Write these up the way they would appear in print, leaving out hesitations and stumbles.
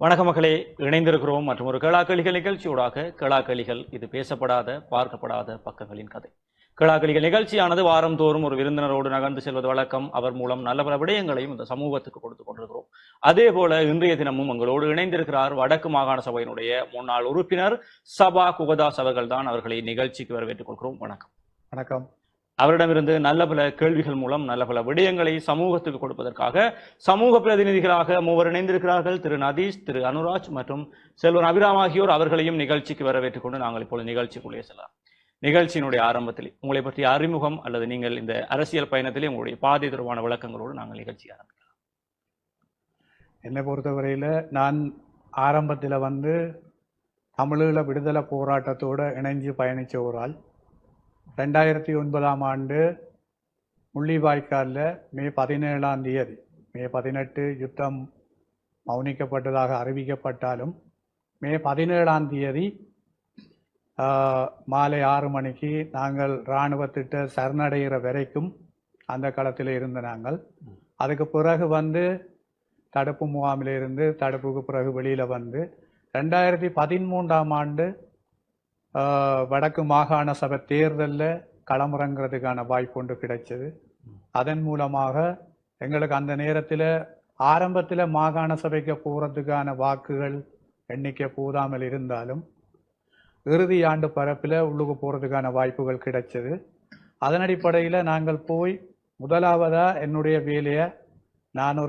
வணக்க மக்களே, இணைந்திருக்கிறோம் மற்றும் ஒரு கேளாக்களிகள் நிகழ்ச்சியூடாக. கேளாக்களிகள் இது பேசப்படாத பார்க்கப்படாத பக்கங்களின் கதை. கேளாக்களிகள் நிகழ்ச்சியானது வாரந்தோறும் ஒரு விருந்தினரோடு நகர்ந்து செல்வது வழக்கம். அவர் மூலம் நல்ல பல விடயங்களையும் இந்த சமூகத்துக்கு கொடுத்துக் கொண்டிருக்கிறோம். அதே போல இன்றைய தினமும் எங்களோடு இணைந்திருக்கிறார் வடக்கு மாகாண சபையினுடைய முன்னாள் உறுப்பினர் சபா குகதாஸ் அவர்கள் தான். அவர்களை நிகழ்ச்சிக்கு வரவேற்றுக் கொள்கிறோம். வணக்கம். வணக்கம். அவரிடமிருந்து நல்ல பல கேள்விகள் மூலம் நல்ல பல விடயங்களை சமூகத்துக்கு கொடுப்பதற்காக சமூக பிரதிநிதிகளாக மூவர் இணைந்திருக்கிறார்கள். திரு நதீஷ், திரு அனுராஜ் மற்றும் செல்வன் அபிராம் ஆகியோர். அவர்களையும் நிகழ்ச்சிக்கு வரவேற்றுக் கொண்டு நாங்கள் இப்போது நிகழ்ச்சிக்குள்ளே செல்லலாம். நிகழ்ச்சியினுடைய ஆரம்பத்தில் உங்களை பற்றிய அறிமுகம் அல்லது நீங்கள் இந்த அரசியல் பயணத்திலே உங்களுடைய பாதை தொடர்பான விளக்கங்களோடு நாங்கள் நிகழ்ச்சி ஆரம்பிக்கலாம். என்னை பொறுத்தவரையில் நான் ஆரம்பத்தில் தமிழீழ விடுதலை போராட்டத்தோடு இணைஞ்சு பயணித்த ஒரு ஆள். 2009 ஆண்டு முள்ளிவாய்க்காலில் மே 17 மே 18 யுத்தம் மௌனிக்கப்பட்டதாக அறிவிக்கப்பட்டாலும் மே 17 மாலை 6 மணிக்கு நாங்கள் இராணுவத்திட்ட சரணடைகிற வரைக்கும் அந்த களத்தில் இருந்த நாங்கள். அதுக்கு பிறகு தடுப்பு முகாமிலிருந்து தடுப்புக்கு பிறகு வெளியில் 2013 ஆண்டு வடக்கு மாகாண சபை தேர்தலில் களமிறங்கிறதுக்கான வாய்ப்பு ஒன்று கிடைச்சது. அதன் மூலமாக எங்களுக்கு அந்த நேரத்தில் ஆரம்பத்தில் மாகாண சபைக்கு போகிறதுக்கான வாக்குகள் எண்ணிக்கை போதாமல் இருந்தாலும் இறுதி ஆண்டு பரப்பில் உள்ளுக்கு போகிறதுக்கான வாய்ப்புகள் கிடைச்சது. அதன் அடிப்படையில் நாங்கள் போய் முதலாவதாக என்னுடைய வேலையை நான்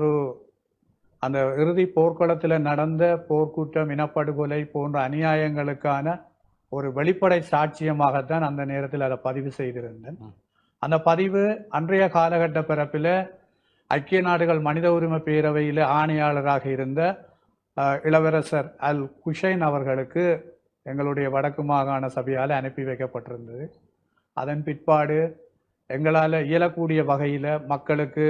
அந்த இறுதி போர்க்களத்தில் நடந்த போர்க்குற்றம், இனப்படுகொலை போன்ற அநியாயங்களுக்கான ஒரு வெளிப்படை சாட்சியமாகத்தான் அந்த நேரத்தில் அதை பதிவு செய்திருந்தேன். அந்த பதிவு அன்றைய காலகட்ட பிறப்பில் ஐக்கிய நாடுகள் மனித உரிமை பேரவையில் ஆணையாளராக இருந்த இளவரசர் அல் குஷைன் அவர்களுக்கு எங்களுடைய வடக்கு மாகாண சபையால் அனுப்பி வைக்கப்பட்டிருந்தது. அதன் பிற்பாடு எங்களால் இயலக்கூடிய வகையில் மக்களுக்கு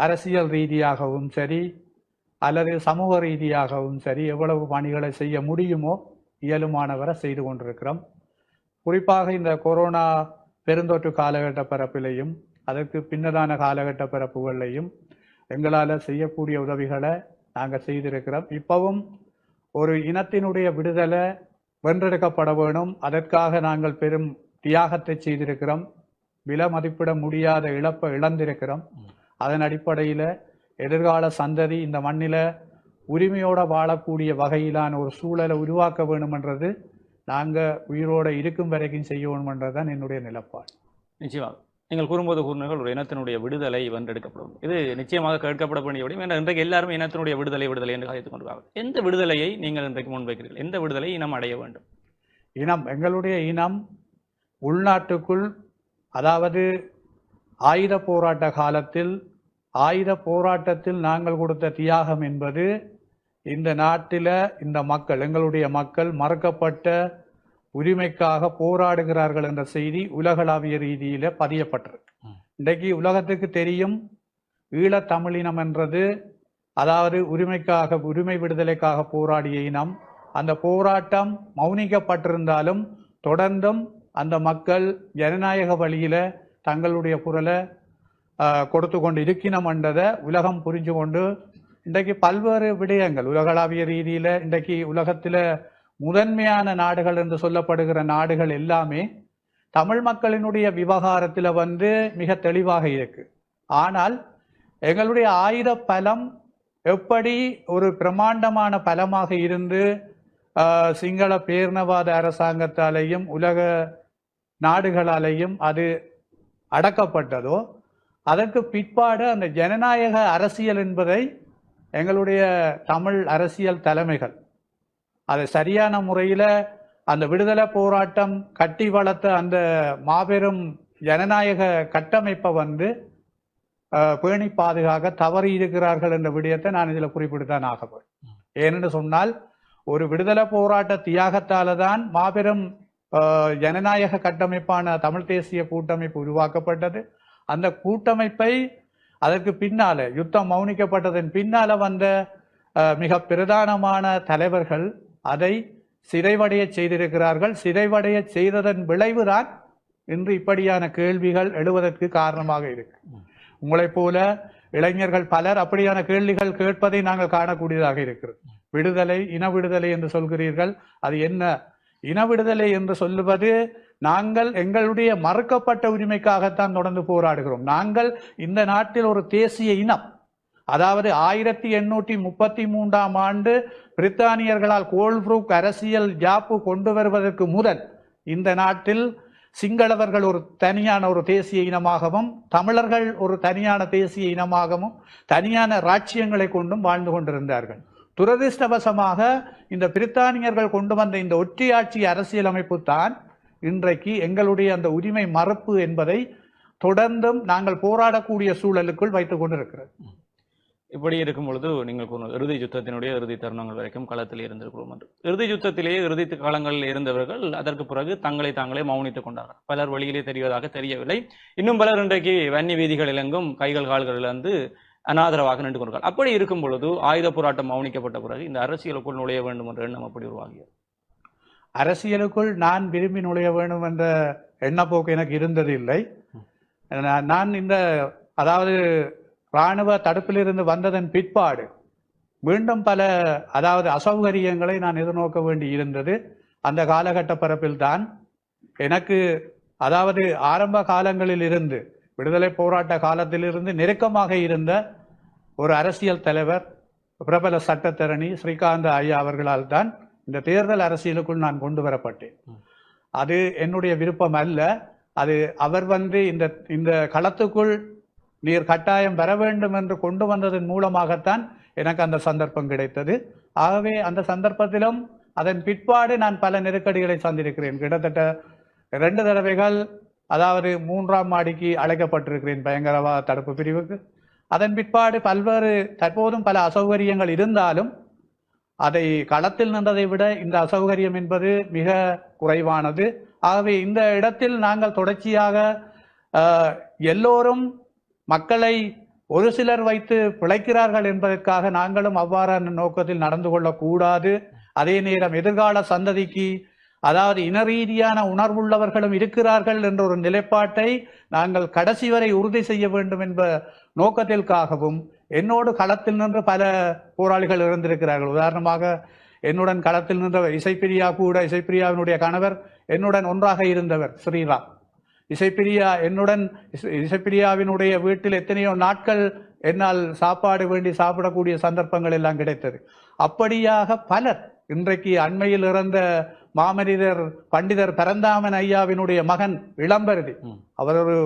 அரசியல் ரீதியாகவும் சரி அல்லது சமூக ரீதியாகவும் சரி எவ்வளவு பணிகளை செய்ய முடியுமோ இயலுமானவரை செய்து கொண்டிருக்கிறோம். குறிப்பாக இந்த கொரோனா பெருந்தொற்று காலகட்ட பிறப்பிலையும் அதற்கு பின்னதான காலகட்ட பிறப்புகளையும் எங்களால் செய்யக்கூடிய உதவிகளை நாங்கள் செய்திருக்கிறோம். இப்பவும் ஒரு இனத்தினுடைய விடுதலை வென்றெடுக்கப்பட வேணும், அதற்காக நாங்கள் பெரும் தியாகத்தை செய்திருக்கிறோம். விலை மதிப்பிட முடியாத இழப்பை இழந்திருக்கிறோம். அதன் அடிப்படையில் எதிர்கால சந்ததி இந்த மண்ணில் உரிமையோடு வாழக்கூடிய வகையிலான ஒரு சூழலை உருவாக்க வேணுமென்றது நாங்கள் உயிரோடு இருக்கும் வரைக்கும் செய்ய வேணுமென்றதுதான் என்னுடைய நிலப்பாடு. நிச்சயமாக நீங்கள் கூறும்போது கூறினர்கள் ஒரு இனத்தினுடைய விடுதலை வென்றெடுக்கப்படும். இது நிச்சயமாக கேட்கப்பட வேண்டிய விடயம். ஏன்னா இன்றைக்கு எல்லாருமே இனத்தினுடைய விடுதலை என்று கதைத்துக் கொண்டிருக்காங்க. எந்த விடுதலையை நீங்கள் இன்றைக்கு முன்வைக்கிறீர்கள்? எந்த விடுதலை இனம் அடைய வேண்டும்? எங்களுடைய இனம் உள்நாட்டுக்குள், அதாவது ஆயுத போராட்ட காலத்தில் ஆயுத போராட்டத்தில் நாங்கள் கொடுத்த தியாகம் என்பது இந்த நாட்டில் இந்த மக்கள், எங்களுடைய மக்கள் மறக்கப்பட்ட உரிமைக்காக போராடுகிறார்கள் என்ற செய்தி உலகளாவிய ரீதியில் பதியப்பட்டிருக்கு. இன்றைக்கு உலகத்துக்கு தெரியும், ஈழத்தமிழினம் என்றது அதாவது உரிமை விடுதலைக்காக போராடிய இனம். அந்த போராட்டம் மௌனிக்கப்பட்டிருந்தாலும் தொடர்ந்தும் அந்த மக்கள் ஜனநாயக வழியில் தங்களுடைய குரலை கொடுத்து கொண்டு இருக்கினம் என்றதை உலகம் புரிஞ்சு கொண்டு இன்றைக்கு பல்வேறு விடயங்கள் உலகளாவிய ரீதியில் இன்றைக்கு உலகத்தில் முதன்மையான நாடுகள் என்று சொல்லப்படுகிற நாடுகள் எல்லாமே தமிழ் மக்களினுடைய விவகாரத்தில் மிக தெளிவாக இருக்கு. ஆனால் எங்களுடைய ஆயுத பலம் எப்படி ஒரு பிரம்மாண்டமான பலமாக இருந்து சிங்கள பேரினவாத அரசாங்கத்தாலேயும் உலக நாடுகளாலேயும் அது அடக்கப்பட்டதோ, அதற்கு பிற்பாடு அந்த ஜனநாயக அரசியல் என்பதை எங்களுடைய தமிழ் அரசியல் தலைமைகள் அதை சரியான முறையில் அந்த விடுதலை போராட்டம் கட்டி வளர்த்த அந்த மாபெரும் ஜனநாயக கட்டமைப்பை பேணி பாதுகாக்க தவறி இருக்கிறார்கள் என்ற விடயத்தை நான் இதில் குறிப்பிட்டுத்தான் ஆகப்படும். ஏனென்று சொன்னால் ஒரு விடுதலை போராட்ட தியாகத்தால தான் மாபெரும் ஜனநாயக கட்டமைப்பான தமிழ் தேசிய கூட்டமைப்பு உருவாக்கப்பட்டது. அந்த கூட்டமைப்பை அதற்கு பின்னால யுத்தம் மௌனிக்கப்பட்டதன் பின்னால மிக பிரதானமான தலைவர்கள் அதை சிதைவடைய செய்திருக்கிறார்கள். சிதைவடைய செய்ததன் விளைவுதான் இன்று இப்படியான கேள்விகள் எழுவதற்கு காரணமாக இருக்கு. உங்களைப் போல இளைஞர்கள் பலர் அப்படியான கேள்விகள் கேட்பதை நாங்கள் காணக்கூடியதாக இருக்கிறது. விடுதலை, இன விடுதலை என்று சொல்கிறீர்கள், அது என்ன? இன விடுதலை என்று சொல்லுவது, நாங்கள் எங்களுடைய மறுக்கப்பட்ட உரிமைக்காகத்தான் தொடர்ந்து போராடுகிறோம். நாங்கள் இந்த நாட்டில் ஒரு தேசிய இனம், அதாவது 1833ஆம் ஆண்டு பிரித்தானியர்களால் கோல்ப்ரூக் அரசியல் ஜாப்பு கொண்டு வருவதற்கு முதல் இந்த நாட்டில் சிங்களவர்கள் ஒரு தனியான ஒரு தேசிய இனமாகவும், தமிழர்கள் ஒரு தனியான தேசிய இனமாகவும், தனியான ராச்சியங்களை கொண்டும் வாழ்ந்து கொண்டிருந்தார்கள். துரதிர்ஷ்டவசமாக இந்த பிரித்தானியர்கள் கொண்டு வந்த இந்த ஒற்றையாட்சி அரசியலமைப்பு தான் இன்றைக்கு எங்களுடைய அந்த உரிமை மறுப்பு என்பதை தொடர்ந்தும் நாங்கள் போராடக்கூடிய சூழலுக்குள் வைத்துக் கொண்டிருக்கிறது. இப்படி இருக்கும் பொழுது நீங்கள் இறுதி யுத்தத்தினுடைய இறுதி தருணங்கள் வரைக்கும் களத்தில் இருந்திருக்கிறோம் என்று. இறுதி யுத்தத்திலேயே இறுதி காலங்களில் இருந்தவர்கள் அதற்கு பிறகு தங்களை தாங்களே மௌனித்துக் கொண்டார்கள். பலர் வழியிலே தெரிவதாக தெரியவில்லை. இன்னும் பலர் இன்றைக்கு வன்னி வீதிகளில் எங்கும் கைகள் கால்களிலிருந்து அனாதரவாக நின்று கொண்டார்கள். அப்படி இருக்கும் பொழுது ஆயுத போராட்டம் மௌனிக்கப்பட்ட பிறகு இந்த அரசியலுக்குள் நுழைய வேண்டும் என்ற எண்ணம் அப்படி உருவாகியது. அரசியலுக்குள் நான் விரும்பி நுழைய வேண்டும் என்ற எண்ணப்போக்கு எனக்கு இருந்தது இல்லை. நான் இந்த அதாவது இராணுவ தடுப்பிலிருந்து வந்ததன் பிற்பாடு மீண்டும் பல அதாவது அசௌகரியங்களை நான் எதிர்நோக்க வேண்டி இருந்தது. அந்த காலகட்ட பரப்பில் தான் எனக்கு அதாவது ஆரம்ப காலங்களில் இருந்து விடுதலை போராட்ட காலத்திலிருந்து நெருக்கமாக இருந்த ஒரு அரசியல் தலைவர், பிரபல சட்டத்தரணி ஸ்ரீகாந்த் ஐயா அவர்களால் தான் இந்த தேர்தல் அரசியலுக்குள் நான் கொண்டு வரப்பட்டேன். அது என்னுடைய விருப்பம் அல்ல. அது அவர் இந்த களத்துக்குள் நீர் கட்டாயம் வர வேண்டும் என்று கொண்டு வந்ததன் மூலமாகத்தான் எனக்கு அந்த சந்தர்ப்பம் கிடைத்தது. ஆகவே அந்த சந்தர்ப்பத்திலும் அதன் பிற்பாடு நான் பல நெருக்கடிகளை சந்திருக்கிறேன். கிட்டத்தட்ட 2 தடவைகள் அதாவது 3ஆம் மாடிக்கு அழைக்கப்பட்டிருக்கிறேன் பயங்கரவாத தடுப்பு பிரிவுக்கு. அதன் பிற்பாடு பல்வேறு தற்போதும் பல அசௌகரியங்கள் இருந்தாலும் அதை களத்தில் நின்றதை விட இந்த அசௌகரியம் என்பது மிக குறைவானது. ஆகவே இந்த இடத்தில் நாங்கள் தொடர்ச்சியாக எல்லோரும் மக்களை ஒரு சிலர் வைத்து பிழைக்கிறார்கள் என்பதற்காக நாங்களும் அவ்வாறான நோக்கத்தில் நடந்து கொள்ளக்கூடாது. அதே நேரம் எதிர்கால சந்ததிக்கு அதாவது இன ரீதியான உணர்வுள்ளவர்களும் இருக்கிறார்கள் என்ற ஒரு நிலைப்பாட்டை நாங்கள் கடைசி வரை உறுதி செய்ய வேண்டும் என்ற நோக்கத்திற்காகவும் என்னோடு களத்தில் நின்று பல போராளிகள் இருந்திருக்கிறார்கள். உதாரணமாக என்னுடன் களத்தில் நின்ற இசைப்பிரியா கூட, இசைப்பிரியாவினுடைய கணவர் என்னுடன் ஒன்றாக இருந்தவர் ஸ்ரீராம். இசைப்பிரியாவினுடைய வீட்டில் எத்தனையோ நாட்கள் என்னால் சாப்பாடு வேண்டி சாப்பிடக்கூடிய சந்தர்ப்பங்கள் எல்லாம் கிடைத்தது. அப்படியாக பலர் இன்றைக்கு அண்மையில் இறந்த மாமனிதர் பண்டிதர் பரந்தாமன் ஐயாவினுடைய மகன் இளம்பருதி, அவர் ஒரு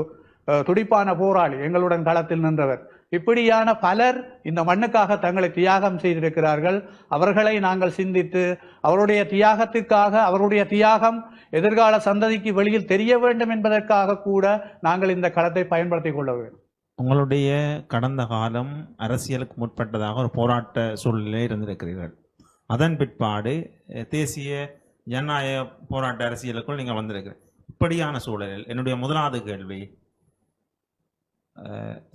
துடிப்பான போராளி, எங்களுடன் களத்தில் நின்றவர். இப்படியான பலர் இந்த மண்ணுக்காக தங்களை தியாகம் செய்திருக்கிறார்கள். அவர்களை நாங்கள் சிந்தித்து அவருடைய தியாகத்திற்காக, அவருடைய தியாகம் எதிர்கால சந்ததிக்கு வெளியில் தெரிய வேண்டும் என்பதற்காக கூட நாங்கள் இந்த களத்தை பயன்படுத்திக் கொள்ள வேண்டும். உங்களுடைய கடந்த காலம் அரசியலுக்கு முற்பட்டதாக ஒரு போராட்ட சூழ்நிலை இருந்திருக்கிறீர்கள். அதன் பிற்பாடு தேசிய ஜனநாயக போராட்ட அரசியலுக்குள் நீங்கள் வந்திருக்கிறீர்கள். இப்படியான சூழலில் என்னுடைய முதலாவது கேள்வி,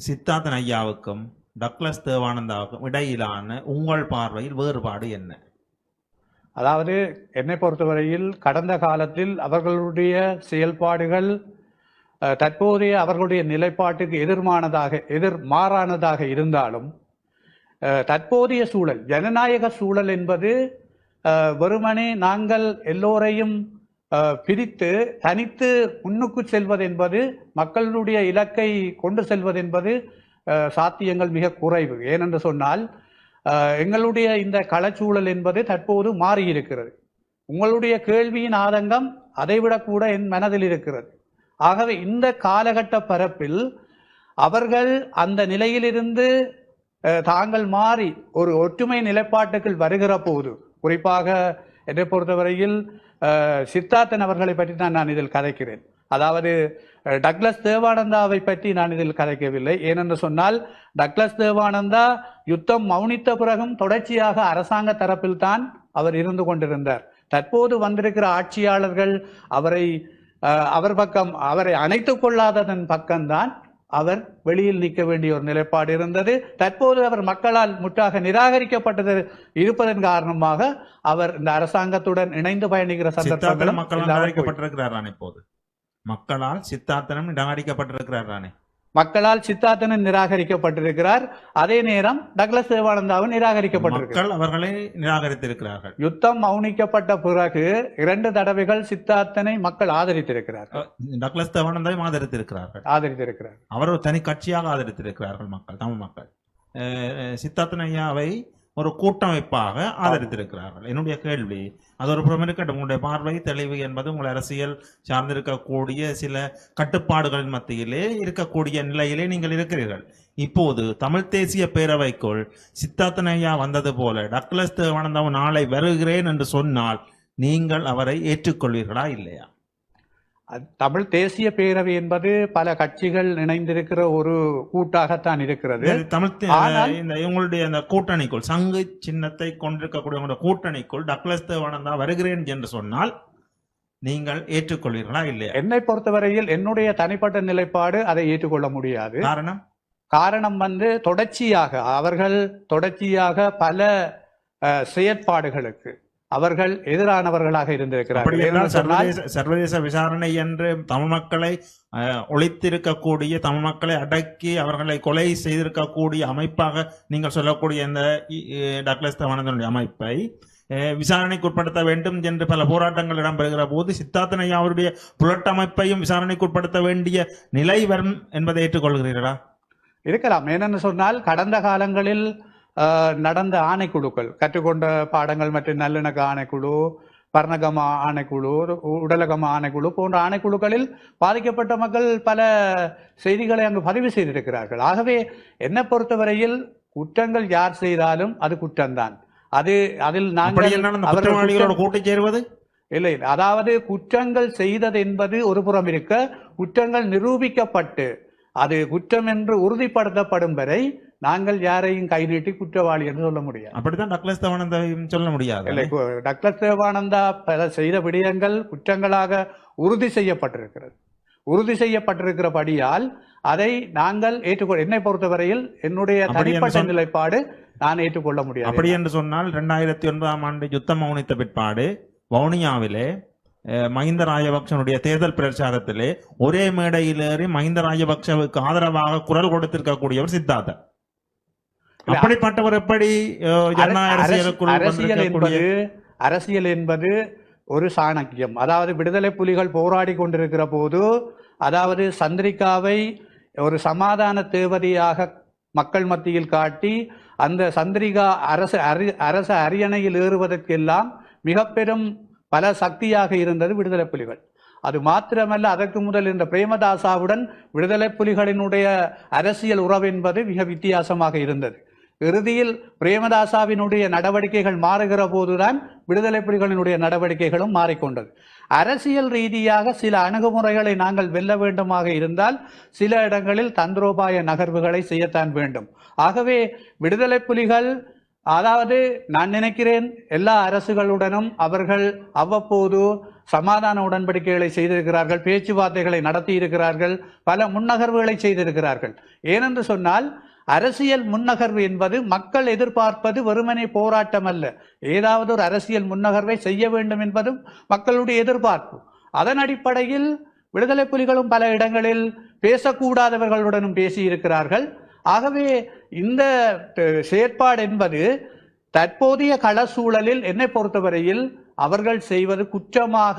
சித்தார்த்தன் ஐயாவுக்கும் டக்ளஸ் தேவானந்தாவுக்கும் இடையிலான உங்கள் பார்வையில் வேறுபாடு என்ன? அதாவது என்னை பொறுத்தவரையில் கடந்த காலத்தில் அவர்களுடைய செயல்பாடுகள் தற்போதைய அவர்களுடைய நிலைப்பாட்டுக்கு எதிர்மாறானதாக இருந்தாலும் தற்போதைய சூழல், ஜனநாயக சூழல் என்பது வெறுமனே நாங்கள் எல்லோரையும் பிரித்து தனித்து முன்னுக்கு செல்வது என்பது, மக்களுடைய இலக்கை கொண்டு செல்வது என்பது சாத்தியங்கள் மிக குறைவு. ஏனென்று சொன்னால் எங்களுடைய இந்த களச்சூழல் என்பது தற்போது மாறியிருக்கிறது. உங்களுடைய கேள்வியின் ஆதங்கம் அதைவிட கூட என் மனதில் இருக்கிறது. ஆகவே இந்த காலகட்ட பரப்பில் அவர்கள் அந்த நிலையிலிருந்து தாங்கள் மாறி ஒரு ஒற்றுமை நிலைப்பாட்டுக்குள் வருகிற போது, குறிப்பாக என்னை பொறுத்தவரையில் சித்தார்த்தன் அவர்களை பற்றி தான் நான் இதில் கதைக்கிறேன். அதாவது டக்ளஸ் தேவானந்தாவை பற்றி நான் இதில் கதைக்கவில்லை. ஏனென்று சொன்னால் டக்ளஸ் தேவானந்தா யுத்தம் மௌனித்த பிறகும் தொடர்ச்சியாக அரசாங்க தரப்பில் தான் அவர் இருந்து கொண்டிருந்தார். தற்போது வந்திருக்கிற ஆட்சியாளர்கள் அவர் பக்கம் அவரை அணைத்துக் கொள்ளாததன் பக்கம்தான் அவர் வெளியில் நிற்க வேண்டிய ஒரு நிலைப்பாடு இருந்தது. தற்போது அவர் மக்களால் முற்றாக நிராகரிக்கப்பட்டது இருப்பதன் காரணமாக அவர் இந்த அரசாங்கத்துடன் இணைந்து பயணிக்கிற மக்களால் சித்தார்த்தனம் நிராகரிக்கப்பட்டிருக்கிறாரானே. மக்களால் சித்தார்த்தன் நிராகரிக்கப்பட்டிருக்கிறார். அதே நேரம் டக்ளஸ் தேவானந்தாவும் நிராகரிக்கப்பட்டிருக்கிறார். மக்கள் அவர்களை நிராகரித்திருக்கிறார்கள். யுத்தம் மௌனிக்கப்பட்ட பிறகு 2 தடவைகள் சித்தார்த்தனை மக்கள் ஆதரித்திருக்கிறார்கள். டக்ளஸ் தேவானந்தாவை ஆதரித்திருக்கிறார்கள். அவர் ஒரு தனி கட்சியாக ஆதரித்திருக்கிறார்கள் மக்கள், தமிழ் மக்கள். சித்தார்த்தன் ஐயாவை ஒரு கூட்டமைப்பாக ஆதரித்திருக்கிறார்கள். என்னுடைய கேள்வி, அது ஒரு புறம் இருக்கட்டும். உங்களுடைய பார்வை தெளிவு என்பது உங்கள் அரசியல் சார்ந்திருக்கக்கூடிய சில கட்டுப்பாடுகளின் மத்தியிலே இருக்கக்கூடிய நிலையிலே நீங்கள் இருக்கிறீர்கள். இப்போது தமிழ் தேசிய பேரவைக்குள் சித்தார்த்தன் ஐயா வந்தது போல டக்ளஸ் தேவானந்தாவும் நாளை வருகிறேன் என்று சொன்னால் நீங்கள் அவரை ஏற்றுக்கொள்வீர்களா இல்லையா? தமிழ் தேசிய பேரவை என்பது பல கட்சிகள் இணைந்திருக்கிற ஒரு கூட்டாகத்தான் இருக்கிறது. உங்களுடைய அந்த கூட்டணிக்குள், சங்கு சின்னத்தை கொண்டிருக்கக்கூடிய உங்களுடைய கூட்டணிக்குள் டக்ளஸ் தேவானந்தா வருகிறேன் என்று சொன்னால் நீங்கள் ஏற்றுக்கொள்வீர்களா இல்லையா? என்னை பொறுத்தவரையில் என்னுடைய தனிப்பட்ட நிலைப்பாடு அதை ஏற்றுக்கொள்ள முடியாது. காரணம் அவர்கள் தொடர்ச்சியாக பல செயற்பாடுகளுக்கு அவர்கள் எதிரானவர்களாக இருந்திருக்கிறார்கள். சர்வதேச விசாரணை என்று தமிழ் மக்களை ஒழித்திருக்கக்கூடிய, தமிழ் மக்களை அடக்கி அவர்களை கொலை செய்திருக்கக்கூடிய அமைப்பாக நீங்கள் சொல்லக்கூடிய இந்த டக்ளஸ் தேவானந்தனுடைய அமைப்பை விசாரணைக்கு உட்படுத்த வேண்டும் என்று பல போராட்டங்கள் இடம்பெறுகிற போது சித்தார்த்தன் ஐயா அவருடைய புலட்டமைப்பையும் விசாரணைக்கு உட்படுத்த வேண்டிய நிலை வரும் என்பதை ஏற்றுக்கொள்கிறீர்களா? இருக்கலாம். ஏனென்று சொன்னால் கடந்த காலங்களில் நடந்த ஆணைக்குழுக்கள், கற்றுக்கொண்ட பாடங்கள் மற்றும் நல்லிணக்க ஆணைக்குழு, பர்ணகம ஆணைக்குழு, உடலகம ஆணைக்குழு போன்ற ஆணைக்குழுக்களில் பாதிக்கப்பட்ட மக்கள் பல செய்திகளை அங்கு பதிவு செய்திருக்கிறார்கள். ஆகவே என்னை பொறுத்தவரையில் குற்றங்கள் யார் செய்தாலும் அது குற்றம்தான். அதில் நாங்கள் கூட்டி சேருவது இல்லை. அதாவது குற்றங்கள் செய்தது என்பது ஒரு புறம் இருக்க, குற்றங்கள் நிரூபிக்கப்பட்டு அது குற்றம் என்று உறுதிப்படுத்தப்படும் வரை நாங்கள் யாரையும் கை நீட்டி குற்றவாளி என்று சொல்ல முடியாது. அப்படித்தான் டக்ளஸ் தேவானந்தாவையும் சொல்ல முடியாது. இல்லை, டக்ளஸ் தேவானந்தா செய்த விடயங்கள் குற்றங்களாக உறுதி செய்யப்பட்டிருக்கிறபடியால் அதை நாங்கள் என்னை பொறுத்தவரையில் என்னுடைய தனிப்பட்ட நிலைப்பாடு நான் ஏற்றுக்கொள்ள முடியாது. அப்படி என்று சொன்னால் 2009 யுத்தம் மௌனித்த பிற்பாடு வவுனியாவிலே மஹிந்த ராஜபக்சனுடைய தேர்தல் பிரச்சாரத்திலே ஒரே மேடையில் ஏறி மஹிந்த ராஜபக்சவுக்கு ஆதரவாக குரல் கொடுத்திருக்கக்கூடியவர் சித்தார்த்தன். அப்படிப்பட்டவர் எப்படி அரசியல் என்பது ஒரு சாணக்கியம். அதாவது விடுதலை புலிகள் போராடி கொண்டிருக்கிற போது, அதாவது சந்திரிகாவை ஒரு சமாதான தேவதையாக மக்கள் மத்தியில் காட்டி அந்த சந்திரிகா அரச அரியணையில் ஏறுவதற்கெல்லாம் மிக பெரும் பல சக்தியாக இருந்தது விடுதலை புலிகள். அது மாத்திரமல்ல, அதற்கு முதல் இந்த பிரேமதாசாவுடன் விடுதலை புலிகளினுடைய அரசியல் உறவு என்பது மிக வித்தியாசமாக இருந்தது. இறுதியில் பிரேமதாசாவினுடைய நடவடிக்கைகள் மாறுகிற போதுதான் விடுதலை புலிகளினுடைய நடவடிக்கைகளும் மாறிக்கொண்டது. அரசியல் ரீதியாக சில அணுகுமுறைகளை நாங்கள் வெல்ல வேண்டுமாக இருந்தால் சில இடங்களில் தந்திரோபாய நகர்வுகளை செய்யத்தான் வேண்டும். ஆகவே விடுதலை புலிகள், அதாவது நான் நினைக்கிறேன் எல்லா அரசுகளுடனும் அவர்கள் அவ்வப்போது சமாதான உடன்படிக்கைகளை செய்திருக்கிறார்கள், பேச்சுவார்த்தைகளை நடத்தி இருக்கிறார்கள், பல முன்னகர்வுகளை செய்திருக்கிறார்கள். ஏனென்று சொன்னால் அரசியல் முன்னகர்வு என்பது மக்கள் எதிர்பார்ப்பது வெறுமனே போராட்டம் அல்ல. ஏதாவது ஒரு அரசியல் முன்னகர்வை செய்ய வேண்டும் என்பதும் மக்களுடைய எதிர்பார்ப்பு. அதன் அடிப்படையில் விடுதலை புலிகளும் பல இடங்களில் பேசக்கூடாதவர்களுடனும் பேசியிருக்கிறார்கள். ஆகவே இந்த செயற்பாடு என்பது தற்போதைய கள சூழலில் என்னை பொறுத்தவரையில் அவர்கள் செய்வது குற்றமாக,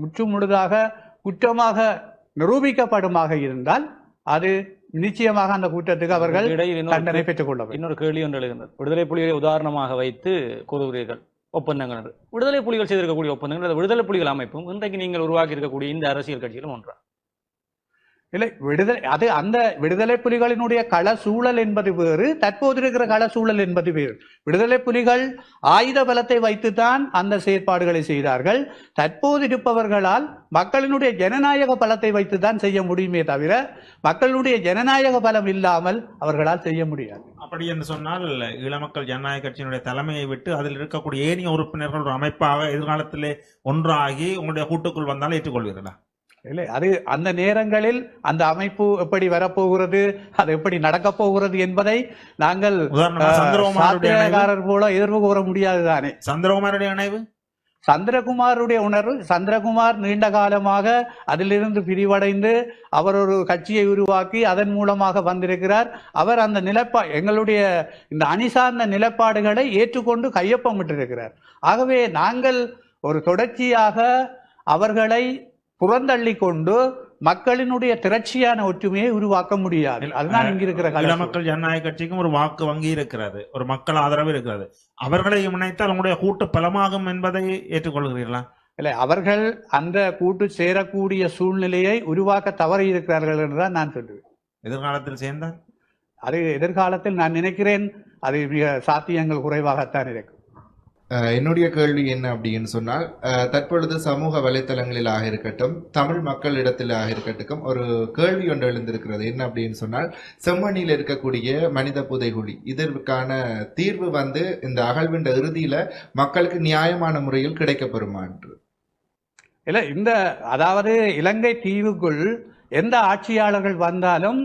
முற்றுமுழுதாக குற்றமாக நிரூபிக்கப்படுமாக இருந்தால் அது நிச்சயமாக அந்த கூட்டத்துக்கு அவர்கள் தண்டனை பெற்றுக் கொள்ள. இன்னொரு கேள்வி ஒன்று எழுகின்றது. விடுதலை புலிகளை உதாரணமாக வைத்து கூறுகிறீர்கள் ஒப்பந்தங்கள். விடுதலை புலிகள் செய்திருக்கக்கூடிய ஒப்பந்தங்கள், விடுதலை புலிகள் அமைப்பும் இன்றைக்கு நீங்கள் உருவாக்கி இருக்கக்கூடிய இந்த அரசியல் கட்சிகளும் ஒன்றா? இல்லை, அந்த விடுதலை புலிகளினுடைய கள சூழல் என்பது வேறு, தற்போது இருக்கிற கள சூழல் என்பது வேறு. விடுதலை புலிகள் ஆயுத பலத்தை வைத்துத்தான் அந்த செயற்பாடுகளை செய்தார்கள். தற்போது இருப்பவர்களால் மக்களினுடைய ஜனநாயக பலத்தை வைத்துதான் செய்ய முடியுமே தவிர மக்களுடைய ஜனநாயக பலம் இல்லாமல் அவர்களால் செய்ய முடியாது. அப்படி என்று சொன்னால் ஈழமக்கள் ஜனநாயக கட்சியினுடைய தலைமையை விட்டு அதில் இருக்கக்கூடிய ஏனைய உறுப்பினர்கள் ஒரு அமைப்பாக எதிர்காலத்திலே ஒன்றாகி உங்களுடைய கூட்டுக்குள் வந்தாலும் ஏற்றுக்கொள்வீர்களா? இல்லை, அது அந்த நேரங்களில் அந்த அமைப்பு எப்படி வரப்போகிறது, அது எப்படி நடக்கப் போகிறது என்பதை நாங்கள் சாத்திரக்காரர் போல எதிர்வு கூற முடியாது தானே. சந்திரகுமாருடைய இணைவு சந்திரகுமாருடைய உணர்வு, சந்திரகுமார் நீண்ட காலமாக அதிலிருந்து பிரிவடைந்து அவர் ஒரு கட்சியை உருவாக்கி அதன் மூலமாக வந்திருக்கிறார். அவர் அந்த எங்களுடைய இந்த அணி சார்ந்த நிலைப்பாடுகளை ஏற்றுக்கொண்டு கையொப்பமிட்டிருக்கிறார். ஆகவே நாங்கள் ஒரு தொடர்ச்சியாக அவர்களை புறந்தள்ளி கொண்டு மக்களினுடைய திரட்சியான ஒற்றுமையை உருவாக்க முடியாது. அதுதான் இங்க இருக்கிற மக்கள் ஜனநாயக கட்சிக்கும் ஒரு வாக்கு வங்கி இருக்கிறது, ஒரு மக்கள் ஆதரவு இருக்கிறது. அவர்களை இணைத்தால் அவங்களுடைய கூட்டு பலமாகும் என்பதை ஏற்றுக்கொள்கிறீர்களா? இல்லை, அவர்கள் அந்த கூட்டு சேரக்கூடிய சூழ்நிலையை உருவாக்க தவறி இருக்கிறார்கள் என்றுதான் நான் சொல்லுவேன். எதிர்காலத்தில் சேர்ந்தால் அது எதிர்காலத்தில் நான் நினைக்கிறேன் அது மிக சாத்தியங்கள் குறைவாகத்தான் இருக்கும். என்னுடைய கேள்வி என்ன அப்படின்னு சொன்னால், தற்பொழுது சமூக வலைத்தளங்களிலாக இருக்கட்டும், தமிழ் மக்களிடத்திலாக இருக்கட்டும், ஒரு கேள்வி ஒன்று எழுந்திருக்கிறது. என்ன அப்படின்னு சொன்னால், செம்மணியில் இருக்கக்கூடிய மனித புதைகுழி இதற்கான தீர்வு இந்த அகழ்வின் இறுதியில மக்களுக்கு நியாயமான முறையில் கிடைக்கப்பெறுமா என்று. இல்லை, அதாவது இலங்கை தீவுக்குள் எந்த ஆட்சியாளர்கள் வந்தாலும்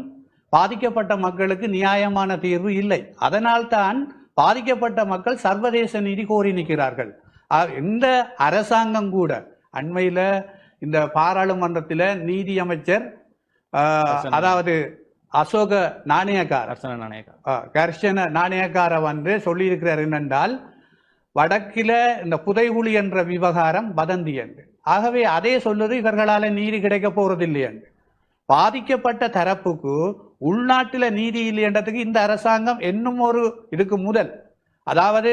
பாதிக்கப்பட்ட மக்களுக்கு நியாயமான தீர்வு இல்லை. அதனால்தான் பாதிக்கப்பட்ட மக்கள் சர்வதேச நீதி கோரி நிற்கிறார்கள். இந்த அரசாங்கம் கூட அண்மையில் இந்த பாராளுமன்றத்தில் நீதி அமைச்சர் அதாவது அசோக கர்ஷன நாணயக்கார சொல்லியிருக்கிறார் என்னென்றால், வடக்கில இந்த புதைகுழி என்ற விவகாரம் வதந்தி என்று. ஆகவே அதே சொல்வது இவர்களால் நீதி கிடைக்க போறதில்லை என்று. பாதிக்கப்பட்ட தரப்புக்கு உள்நாட்டில நீதி இல்லைன்றதுக்கு இந்த அரசாங்கம் இன்னும் ஒரு இதுக்கு முதல், அதாவது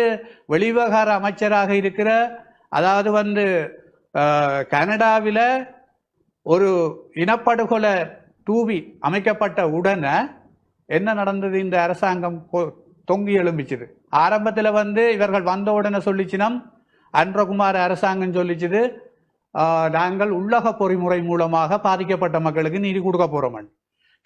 வெளிவிவகார அமைச்சராக இருக்கிற, அதாவது கனடாவில ஒரு இனப்படுகொலை தூவி அமைக்கப்பட்ட உடனே என்ன நடந்தது? இந்த அரசாங்கம் தொங்கி எழும்பிச்சுது. ஆரம்பத்தில் இவர்கள் வந்த உடனே சொல்லிச்சினம், அன்றகுமார் அரசாங்கம் சொல்லிச்சுது, நாங்கள் உள்ளக பொறிமுறை மூலமாக பாதிக்கப்பட்ட மக்களுக்கு நீதி கொடுக்க போறோம்.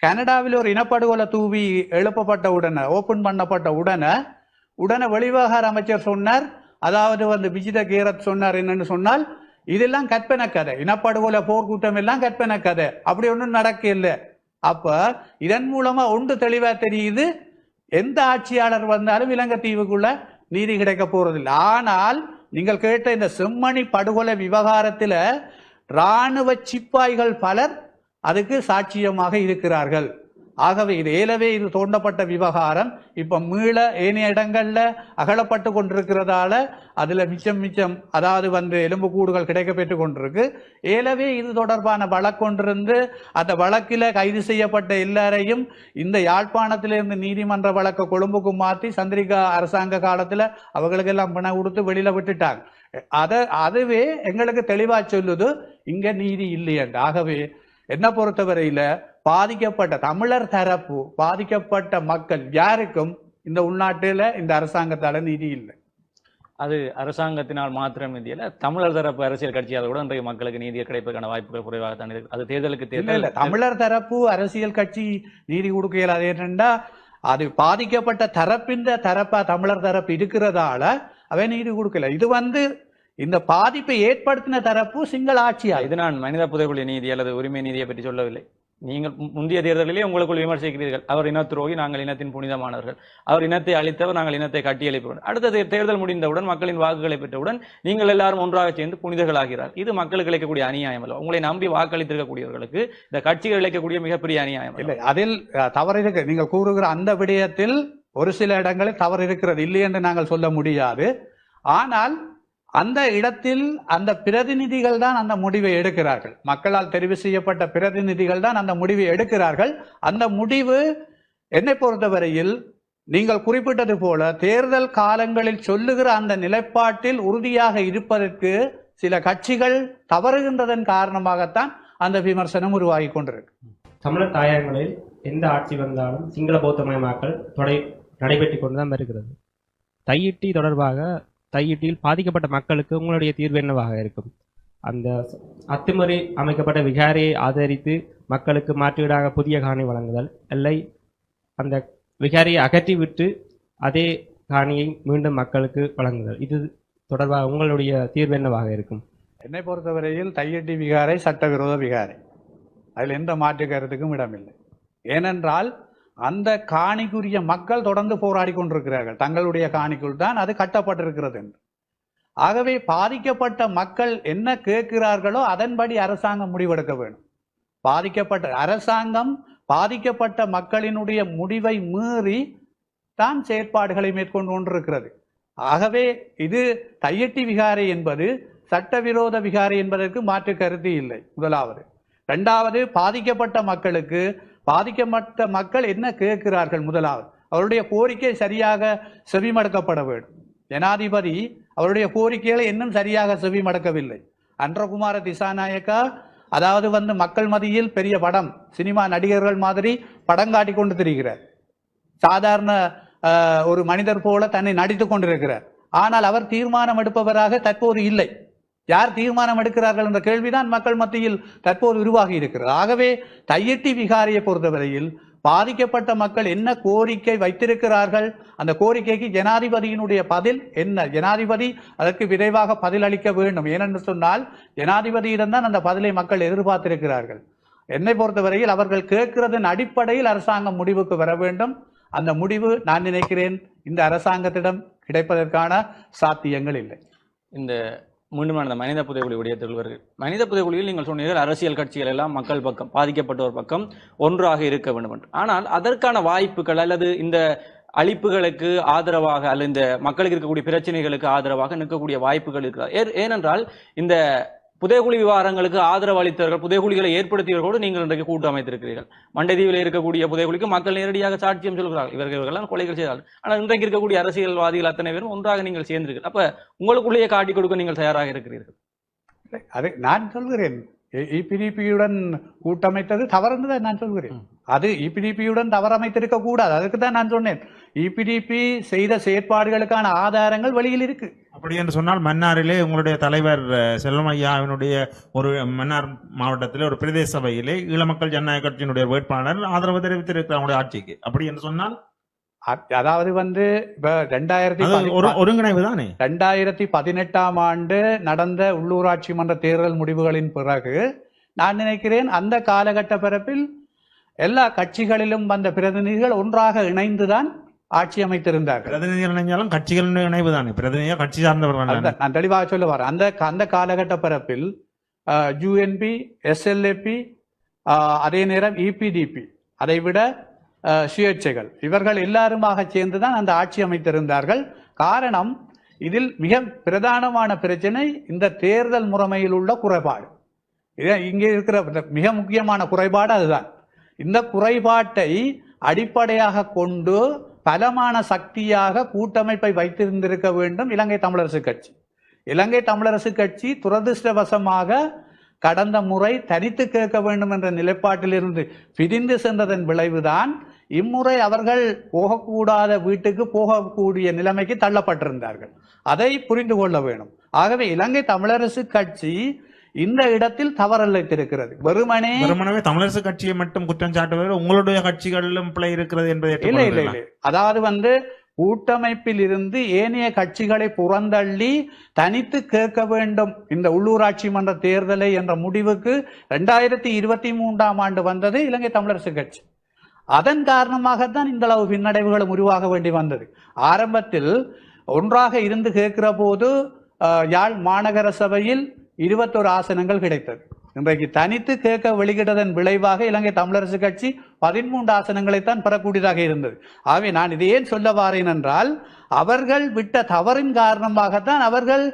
கனடாவில் ஒரு இனப்படுகொலை தூவி எழுப்பப்பட்ட உடனே, ஓபன் பண்ணப்பட்ட உடனே வெளிவிவகார அமைச்சர் சொன்னார், அதாவது விஜித கேரத் சொன்னார் என்னன்னு சொன்னால், இதெல்லாம் கற்பனை கதை, இனப்படுகொலை போர்க்கூட்டம் எல்லாம் கற்பனை கதை, அப்படி ஒன்றும் நடக்க இல்லை. அப்ப இதன் மூலமா ஒன்று தெளிவா தெரியுது, எந்த ஆட்சியாளர் வந்தாலும் இலங்கை தீவுக்குள்ள நீதி கிடைக்க போறதில்லை. ஆனால் நீங்கள் கேட்ட இந்த செம்மணி படுகொலை விவகாரத்தில் இராணுவ சிப்பாய்கள் பலர் அதுக்கு சாட்சியமாக இருக்கிறார்கள். ஆகவே இது தோண்டப்பட்ட விவகாரம் இப்ப மீள ஏனைய இடங்கள்ல அகலப்பட்டு கொண்டிருக்கிறதால அதுல மிச்சம் அதாவது எலும்புக்கூடுகள் கிடைக்க பெற்றுக் கொண்டிருக்கு. இது தொடர்பான வழக்கொன்றிருந்து அந்த வழக்கில கைது செய்யப்பட்ட எல்லாரையும் இந்த யாழ்ப்பாணத்திலிருந்து நீதிமன்ற வழக்க கொழும்புக்கு மாற்றி சந்திரிகா அரசாங்க காலத்துல அவங்களுக்கு எல்லாம் பணம் கொடுத்து வெளியில விட்டுட்டாங்க. அதுவே எங்களுக்கு தெளிவா சொல்லுது, இங்க நீதி இல்லையன்று. ஆகவே என்ன பொறுத்தவரையில பாதிக்கப்பட்ட தமிழர் தரப்பு, பாதிக்கப்பட்ட மக்கள் யாருக்கும் இந்த உள்நாட்டில இந்த அரசாங்கத்தால நீதி இல்லை. அது அரசாங்கத்தினால் மாத்திரம் இந்தியில தமிழர் தரப்பு அரசியல் கட்சியால் கூட இன்றைய மக்களுக்கு நீதி கிடைப்பதற்கான வாய்ப்புகள் குறைவாகத்தான் இருக்கு. அது தேர்தலுக்கு தேர்தல் தமிழர் தரப்பு அரசியல் கட்சி நீதி கொடுக்க இயலாது. ஏனென்றா அது பாதிக்கப்பட்ட தரப்பின் தரப்பா தமிழர் தரப்பு இருக்கிறதால அவை நீதி கொடுக்கல. இது இந்த பாதிப்பை ஏற்படுத்தின தரப்பு சிங்கள ஆட்சியா. இது நான் மனித புதைகுழி நீதி அல்லது உரிமை நீதியை பற்றி சொல்லவில்லை. நீங்கள் முந்தைய தேர்தலிலே உங்களுக்குள் விமர்சிக்கிறீர்கள், அவர் இன துரோகி, நாங்கள் இனத்தின் புனிதமானவர்கள், அவர் இனத்தை அழித்தவர், நாங்கள் இனத்தை கட்டியெழுப்பவர். அடுத்த தேர்தல் முடிந்தவுடன் மக்களின் வாக்குகளை பெற்றவுடன் நீங்கள் எல்லாரும் ஒன்றாக சேர்ந்து புனிதர்களாகிறார். இது மக்களுக்கு இழைக்கக்கூடிய அநியாயம் அல்ல. உங்களை நம்பி வாக்களித்திருக்கக்கூடியவர்களுக்கு இந்த கட்சிகள் இழைக்கக்கூடிய மிகப்பெரிய அநியாயம் இல்லை. அதில் தவறு இருக்கு. நீங்கள் கூறுகிற அந்த விடயத்தில் ஒரு சில இடங்களில் தவறு இருக்கிறது, இல்லை என்று நாங்கள் சொல்ல முடியாது. ஆனால் அந்த இடத்தில் அந்த பிரதிநிதிகள் தான் அந்த முடிவை எடுக்கிறார்கள். மக்களால் தெரிவு செய்யப்பட்ட பிரதிநிதிகள் தான் அந்த முடிவை எடுக்கிறார்கள். அந்த முடிவு என்னை பொறுத்தவரையில் நீங்கள் குறிப்பிட்டது போல தேர்தல் காலங்களில் சொல்லுகிற அந்த நிலைப்பாட்டில் உறுதியாக இருப்பதற்கு சில கட்சிகள் தவறுகின்றதன் காரணமாகத்தான் அந்த விமர்சனம் உருவாகி கொண்டிருக்கு. தமிழர் தாயகங்களில் எந்த ஆட்சி வந்தாலும் சிங்கள பௌத்தமயமாக்கல் நடைபெற்றுக் கொண்டுதான் வருகிறது. தையிட்டி தொடர்பாக, தையிட்டியில் பாதிக்கப்பட்ட மக்களுக்கு உங்களுடைய தீர்வு என்னவாக இருக்கும்? அந்த அத்துமுறை அமைக்கப்பட்ட விகாரையை ஆதரித்து மக்களுக்கு மாற்றீடாக புதிய காணி வழங்குதல், இல்லை அந்த விகாரையை அகற்றிவிட்டு அதே காணியை மீண்டும் மக்களுக்கு வழங்குதல், இது தொடர்பாக உங்களுடைய தீர்வு என்னவாக இருக்கும்? என்னை பொறுத்தவரையில் தையிட்டி விகாரை சட்டவிரோத விகாரை, அதில் எந்த மாற்று கருத்துக்கும் இடமில்லை. ஏனென்றால் அந்த காணிக்குரிய மக்கள் தொடர்ந்து போராடி கொண்டிருக்கிறார்கள். தங்களுடைய காணிக்குள் தான் அது கட்டப்பட்டிருக்கிறது என்று. ஆகவே பாதிக்கப்பட்ட மக்கள் என்ன கேட்கிறார்களோ அதன்படி அரசாங்கம் முடிவெடுக்க வேண்டும். அரசாங்கம் பாதிக்கப்பட்ட மக்களினுடைய முடிவை மீறி தான் செயற்பாடுகளை மேற்கொண்டு கொண்டிருக்கிறது. ஆகவே இது தையட்டி விகாரை என்பது சட்டவிரோத விகாரை என்பதற்கு மாற்று கருத்து இல்லை. முதலாவது. இரண்டாவது, பாதிக்கப்பட்ட மக்கள் என்ன கேட்கிறார்கள்? முதலாவது, அவருடைய கோரிக்கை சரியாக செவிமடுக்கப்பட வேண்டும். ஜனாதிபதி அவருடைய கோரிக்கைகளை இன்னும் சரியாக செவிமடுக்கவில்லை. அன்றகுமார திசாநாயக்கா அதாவது மக்கள் மத்தியில் பெரிய படம், சினிமா நடிகர்கள் மாதிரி படம் காட்டி கொண்டு திரிகிறார். சாதாரண ஒரு மனிதர் போல தன்னை நடித்துக் கொண்டிருக்கிறார். ஆனால் அவர் தீர்மானம் எடுப்பவராக தற்போது இல்லை. யார் தீர்மானம் எடுக்கிறார்கள் என்ற கேள்விதான் மக்கள் மத்தியில் தற்போது உருவாகி இருக்கிறது. ஆகவே தையட்டி விகாரியை பொறுத்தவரையில் பாதிக்கப்பட்ட மக்கள் என்ன கோரிக்கை வைத்திருக்கிறார்கள், அந்த கோரிக்கைக்கு ஜனாதிபதியினுடைய பதில் என்ன? ஜனாதிபதி அதற்கு விரைவாக பதில் அளிக்க வேண்டும். ஏனென்று சொன்னால் ஜனாதிபதியிடம்தான் அந்த பதிலை மக்கள் எதிர்பார்த்திருக்கிறார்கள். என்னை பொறுத்தவரையில் அவர்கள் கேட்கிறதன் அடிப்படையில் அரசாங்கம் முடிவுக்கு வர வேண்டும். அந்த முடிவு நான் நினைக்கிறேன் இந்த அரசாங்கத்திடம் கிடைப்பதற்கான சாத்தியங்கள் இல்லை. இந்த மீண்டும் அந்த மனித புதைகுழி விடயத்தில் வருகிறது. மனித புதைகுழியில் நீங்கள் சொன்னீர்கள் அரசியல் கட்சிகள் எல்லாம் மக்கள் பக்கம், பாதிக்கப்பட்டோர் பக்கம் ஒன்றாக இருக்க வேண்டும் என்று. ஆனால் அதற்கான வாய்ப்புகள் அல்லது இந்த அழிப்புகளுக்கு ஆதரவாக அல்லது இந்த மக்களுக்கு இருக்கக்கூடிய பிரச்சனைகளுக்கு ஆதரவாக நிற்கக்கூடிய வாய்ப்புகள் இருக்கிறார். ஏனென்றால் இந்த புதைகுழி விவகாரங்களுக்கு ஆதரவு அளித்தவர்கள், புதைகுழிகளை ஏற்படுத்தியவர்களோடு நீங்கள் இன்றைக்கு கூட்டு அமைத்திருக்கிறீர்கள். மண்டைதீவில் இருக்கக்கூடிய புதைகுழிக்கு மக்கள் நேரடியாக சாட்சியம் சொல்கிறார்கள், இவர்களெல்லாம் கொலைகள் செய்தார்கள். ஆனால் இன்றைக்கு இருக்கக்கூடிய அரசியல்வாதிகள் அத்தனை பேரும் ஒன்றாக நீங்கள் சேர்ந்திருக்கிறீர்கள். அப்ப உங்களுக்குள்ளேயே காட்டிக் கொடுக்க நீங்கள் தயாராக இருக்கிறீர்கள். அதை நான் சொல்கிறேன், இபிடிபியுடன் கூட்டமைத்தது தவறுன்னு நான் சொல்கிறேன். அது இபிடிபியுடன் தவறமைத்திருக்க கூடாது. அதுக்கு தான் நான் சொன்னேன், இபிடிபி செய்த செயற்பாடுகளுக்கான ஆதாரங்கள் வெளியில் இருக்கு. அப்படி என்று சொன்னால் மன்னாரிலே உங்களுடைய தலைவர் செல்வம் ஐயாவினுடைய ஒரு மன்னார் மாவட்டத்திலே ஒரு பிரதேச சபையிலே ஈழமக்கள் ஜனநாயக கட்சியினுடைய வேட்பாளர் ஆதரவு தெரிவித்திருக்கிறார் அவங்களுடைய ஆட்சிக்கு. அப்படி என்று சொன்னால் அதாவது இப்ப 2018 தானே 2018 ஆண்டு நடந்த உள்ளூராட்சி மன்ற தேர்தல் முடிவுகளின் பிறகு நான் நினைக்கிறேன் அந்த காலகட்ட பரப்பில் எல்லா கட்சிகளிலும் வந்த பிரதிநிதிகள் ஒன்றாக இணைந்துதான் ஆட்சி அமைத்திருந்தார்கள். பிரதிநிதிகள் இணைஞ்சாலும் கட்சிகள் இணைவு தானே, பிரதிநிதியாக கட்சி சார்ந்தவர்கள். நான் தெளிவாக சொல்ல வரேன். அந்த காலகட்ட பரப்பில் யூஎன்பி, எஸ்எல்ஏபி, அதே நேரம் இபிடிபி, அதை விட சுயேட்சைகள், இவர்கள் எல்லாருமாக சேர்ந்துதான் அந்த ஆட்சி அமைத்திருந்தார்கள். காரணம், இதில் மிக பிரதானமான பிரச்சனை இந்த தேர்தல் முறைமையில் உள்ள குறைபாடு. இங்கே இருக்கிற மிக முக்கியமான குறைபாடு அதுதான். இந்த குறைபாட்டை அடிப்படையாக கொண்டு பலமான சக்தியாக கூட்டமைப்பை வைத்திருந்திருக்க வேண்டும் இலங்கை தமிழரசு கட்சி. இலங்கை தமிழரசு கட்சி துரதிருஷ்டவசமாக கடந்த முறை தனித்து கேட்க வேண்டும் என்ற நிலைப்பாட்டிலிருந்து பிரிந்து சென்றதன் விளைவுதான் இம்முறை அவர்கள் போகக்கூடாத வீட்டுக்கு போகக்கூடிய நிலைமைக்கு தள்ளப்பட்டிருந்தார்கள். அதை புரிந்து கொள்ள வேண்டும். ஆகவே இலங்கை தமிழரசு கட்சி இந்த இடத்தில் தவறளித்திருக்கிறது. வெறுமனவே தமிழரசு கட்சியை மட்டும் குற்றம் சாட்டுவது உங்களுடைய கட்சிகளிலும் பிழை இருக்கிறது என்பதை இல்லை இல்லை இல்லை. அதாவது கூட்டமைப்பில் இருந்து ஏனைய கட்சிகளை புறந்தள்ளி தனித்து கேட்க வேண்டும் இந்த உள்ளூராட்சி மன்ற தேர்தலை என்ற முடிவுக்கு 2023 ஆண்டு வந்தது இலங்கை தமிழரசு கட்சி. அதன் காரணமாகத்தான் இந்த அளவு பின்னடைவுகளும் உருவாக வேண்டி வந்தது. ஆரம்பத்தில் ஒன்றாக இருந்து கேட்கிற போது யாழ் மாநகர சபையில் 21 ஆசனங்கள் கிடைத்தது. இன்றைக்கு தனித்து கேட்க வெளியிட்டதன் விளைவாக இலங்கை தமிழரசு கட்சி 13 ஆசனங்களைத்தான் பெறக்கூடியதாக இருந்தது. ஆகவே நான் இதை ஏன் சொல்ல வாரேன் என்றால், அவர்கள் விட்ட தவறின் காரணமாகத்தான் அவர்கள்,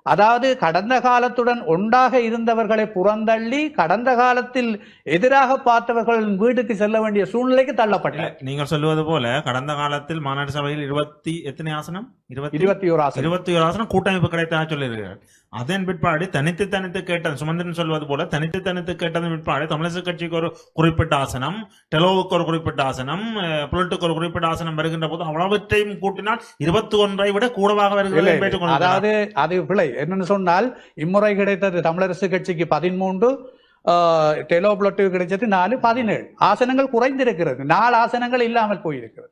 அதாவது கடந்த காலத்துடன் ஒன்றாக இருந்தவர்களை புறந்தள்ளி கடந்த காலத்தில் எதிராக பார்த்தவர்களின் வீட்டுக்கு செல்ல வேண்டிய சூழ்நிலைக்கு தள்ளப்பட்டார். நீங்கள் சொல்லுவது போல கடந்த காலத்தில் மாநாடு சபையில் 21 ஆசனம் 21 ஆசனம் கூட்டமைப்பு கிடைத்ததாக சொல்லியிருக்கிறார். அதன் பிற்பாடு தனித்து கேட்டது, சுமந்திரன் சொல்வது போல தனித்து கேட்டதன் பிற்பாடு தமிழரசு கட்சிக்கு ஒரு குறிப்பிட்ட ஆசனம், டெலோவுக்கு ஒரு குறிப்பிட்ட ஆசனம், புலட்டுக்கு ஒரு குறிப்பிட்ட ஆசனம் வருகின்ற போது அவ்வளவற்றையும் கூட்டினால் 21 விட கூடவாக வருகிறது. அதாவது அது பிழை. என்னன்னு சொன்னால், இம்முறை கிடைத்தது தமிழரசு கட்சிக்கு 13, டெலோ புலட்டு கிடைச்சது 4, 17 ஆசனங்கள் குறைந்திருக்கிறது. 4 ஆசனங்கள் இல்லாமல் போயிருக்கிறது.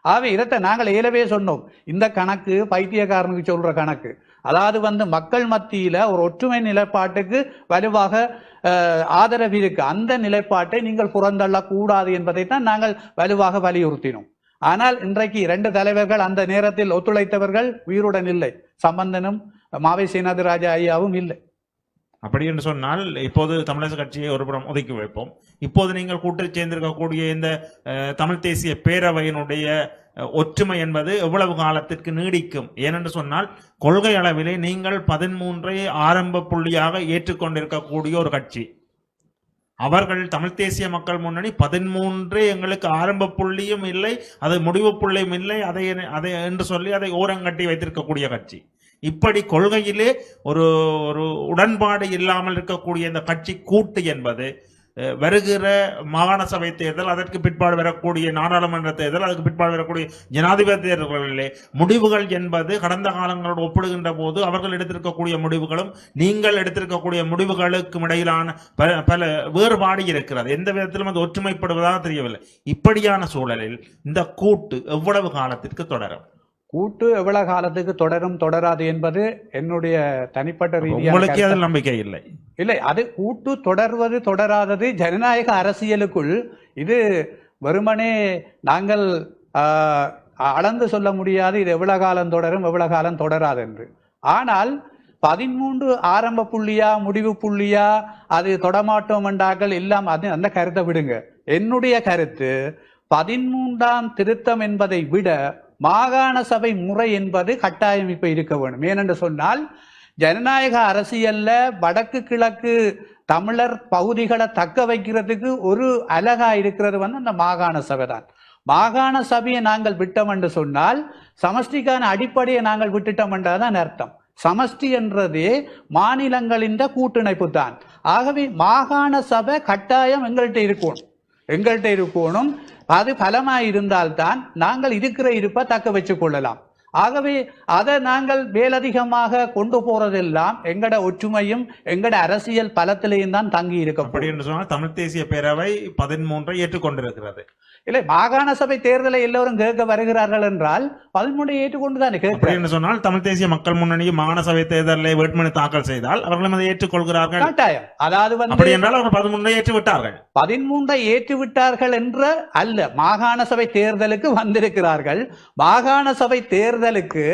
ஆகவே இதை நாங்கள் ஏலவே சொன்னோம். இந்த கணக்கு பைத்தியக்காரனுக்கு சொல்ற கணக்கு. அதாவது மக்கள் மத்தியில ஒரு ஒற்றுமை நிலைப்பாட்டுக்கு வலுவாக ஆதரவு இருக்கு. அந்த நிலைப்பாட்டை நீங்கள் புறந்தள்ள கூடாது என்பதைத்தான் நாங்கள் வலுவாக வலியுறுத்தினோம். ஆனால் இன்றைக்கு 2 தலைவர்கள் அந்த நேரத்தில் ஒத்துழைத்தவர்கள் உயிருடன் இல்லை. சம்பந்தனும் மாவை சேனாதிராஜா ஐயாவும் இல்லை. அப்படி என்று சொன்னால் இப்போது தமிழரசு கட்சியை ஒருபுறம் ஒதுக்கி வைப்போம். இப்போது நீங்கள் கூட்டு சேர்ந்திருக்கக்கூடிய இந்த தமிழ் தேசிய பேரவையினுடைய ஒற்றுமை என்பது எவ்வளவு காலத்திற்கு நீடிக்கும்? ஏனென்று சொன்னால் கொள்கை அளவிலே நீங்கள் 13 ஆரம்ப புள்ளியாக ஏற்றுக்கொண்டிருக்கக்கூடிய ஒரு கட்சி. அவர்கள் தமிழ் தேசிய மக்கள் முன்னணி 13 எங்களுக்கு ஆரம்ப புள்ளியும் இல்லை, அது முடிவு புள்ளியும் இல்லை, அதை என்று சொல்லி அதை ஓரங்கட்டி வைத்திருக்கக்கூடிய கட்சி. இப்படி கொள்கையிலே ஒரு உடன்பாடு இல்லாமல் இருக்கக்கூடிய இந்த கட்சி கூட்டு என்பது வருகிற மாகாண சபை தேர்தல், அதற்கு பிற்பாடு வரக்கூடிய நாடாளுமன்ற தேர்தல், அதுக்கு பிற்பாடு வரக்கூடிய ஜனாதிபதி தேர்தல்களிலே முடிவுகள் என்பது கடந்த காலங்களோடு ஒப்பிடுகின்ற போது அவர்கள் எடுத்திருக்கக்கூடிய முடிவுகளும் நீங்கள் எடுத்திருக்கக்கூடிய முடிவுகளுக்கும் இடையிலான பல வேறுபாடு இருக்கிறது. எந்த விதத்திலும் அது ஒற்றுமைப்படுவதாக தெரியவில்லை. இப்படியான சூழலில் இந்த கூட்டு எவ்வளவு காலத்திற்கு தொடரும்? கூட்டு எவ்வளவு காலத்துக்கு தொடரும் தொடராது என்பது என்னுடைய தனிப்பட்ட உங்களுக்கு அதில் நம்பிக்கை இல்லை. இல்லை, அது கூட்டு தொடர்வது தொடராதது ஜனநாயக அரசியலுக்குள் இது வெறுமனே நாங்கள் அளந்து சொல்ல முடியாது இது எவ்வளவு காலம் தொடரும் எவ்வளவு காலம் தொடராது என்று. ஆனால் 13 ஆரம்ப புள்ளியா முடிவு புள்ளியா அது தொடமாட்டோம் என்றார்கள் எல்லாம் அது அந்த கருத்தை விடுங்க. என்னுடைய கருத்து 13ஆம் திருத்தம் என்பதை விட மாகாண சபை முறை என்பது கட்டாயம் இப்ப இருக்க வேண்டும். ஏனென்று சொன்னால் ஜனநாயக அரசியல்ல வடக்கு கிழக்கு தமிழர் பகுதிகளை தக்க வைக்கிறதுக்கு ஒரு அழகா இருக்கிறது அந்த மாகாண சபை தான். மாகாண சபையை நாங்கள் விட்டோம் என்று சொன்னால் சமஷ்டிக்கான அடிப்படையை நாங்கள் விட்டுட்டோம் என்றதான் அர்த்தம். சமஷ்டி என்றதே மாநிலங்களின் கூட்டிணைப்பு தான். ஆகவே மாகாண சபை கட்டாயம் எங்கள்கிட்ட இருக்கணும். அது பலமாய் இருந்தால்தான் நாங்கள் இருக்கிற இருப்பை தக்க வச்சுக் கொள்ளலாம். ஆகவே அதை நாங்கள் மேலதிகமாக கொண்டு போறதெல்லாம் எங்கட ஒற்றுமையும் எங்கட அரசியல் பலத்திலையும் தான் தங்கி இருக்க. அப்படி என்று சொன்னால் தமிழ் தேசிய பேரவை 13 ஏற்றுக்கொண்டிருக்கிறது. இல்லை, மாகாண சபை தேர்தலை எல்லோரும் கேட்க வருகிறார்கள் என்றால் 13 ஏற்றுக்கொண்டுதான் கேட்க சொன்னால் தமிழ் தேசிய மக்கள் முன்னணியும் மாகாண சபை தேர்தலில் வேட்புமனு தாக்கல் செய்தால் அவர்களும் அதை ஏற்றுக்கொள்கிறார்கள். கட்டாயம். அதாவது அப்படி என்றால் அவர்கள் 13 ஏற்றுவிட்டார்கள். 13 ஏற்றுவிட்டார்கள் என்ற அல்ல, மாகாண சபை தேர்தலுக்கு வந்திருக்கிறார்கள். மாகாண சபை தேர்தலுக்கு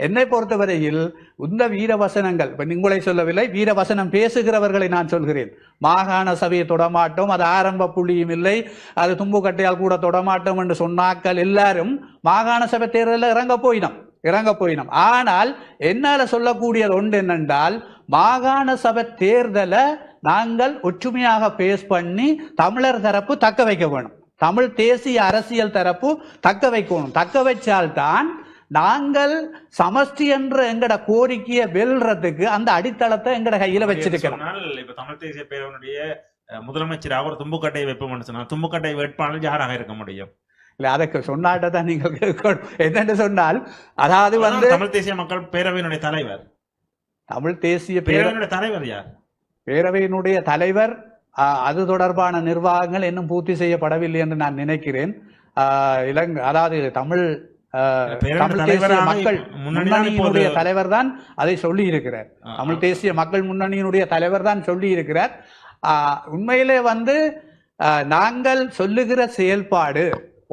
என்னை பொறுத்தவரையில் இந்த வீரவசனங்கள் உங்களை சொல்லவில்லை, வீரவசனம் பேசுகிறவர்களை நான் சொல்கிறேன். மாகாண சபையை தொடமாட்டோம், அது ஆரம்ப புள்ளியும் இல்லை, அது தும்புக்கட்டையால் கூட தொடமாட்டோம் என்று சொன்னாக்கள் எல்லாரும் மாகாண சபை தேர்தலில் இறங்க போயினோம். ஆனால் என்னால சொல்லக்கூடியது ஒன்று என்னென்றால் மாகாண சபை தேர்தலை நாங்கள் ஒற்றுமையாக பேஸ் பண்ணி தமிழர் தரப்பு தக்க வைக்க வேணும், தமிழ் தேசிய அரசியல் தரப்பு தக்க வைக்கணும். தக்க வைச்சால்தான் நாங்கள் சமஷ்டி என்ற எங்கட கோரிக்கையை வெல்றதுக்கு அந்த அடித்தளத்தை எங்கட கையில வச்சிருக்கிறோம். இப்ப தமிழ் தேசிய பேரவனுடைய முதலமைச்சராக ஒரு தும்புக்கட்டை வைப்போம் சொன்னால் தும்புக்கட்டை வேட்பாளர் யாராக இருக்க முடியும்? இல்ல, அதற்கு சொன்னாட்டதான் நீங்கள் என்னென்று சொன்னால், அதாவது தமிழ் தேசிய மக்கள் பேரவையினுடைய தலைவர், தமிழ் தேசிய பேரவையினுடைய தலைவர் யார்? பேரவையினுடைய தலைவர் அது தொடர்பான நிர்வாகங்கள் இன்னும் பூர்த்தி செய்யப்படவில்லை என்று நான் நினைக்கிறேன். அதாவது தமிழ் தேசிய மக்கள் முன்னணியினுடைய தலைவர் தான் அதை சொல்லி இருக்கிறார். தமிழ் தேசிய மக்கள் முன்னணியினுடைய தலைவர் தான் சொல்லி இருக்கிறார். உண்மையிலே நாங்கள் சொல்லுகிற செயல்பாடு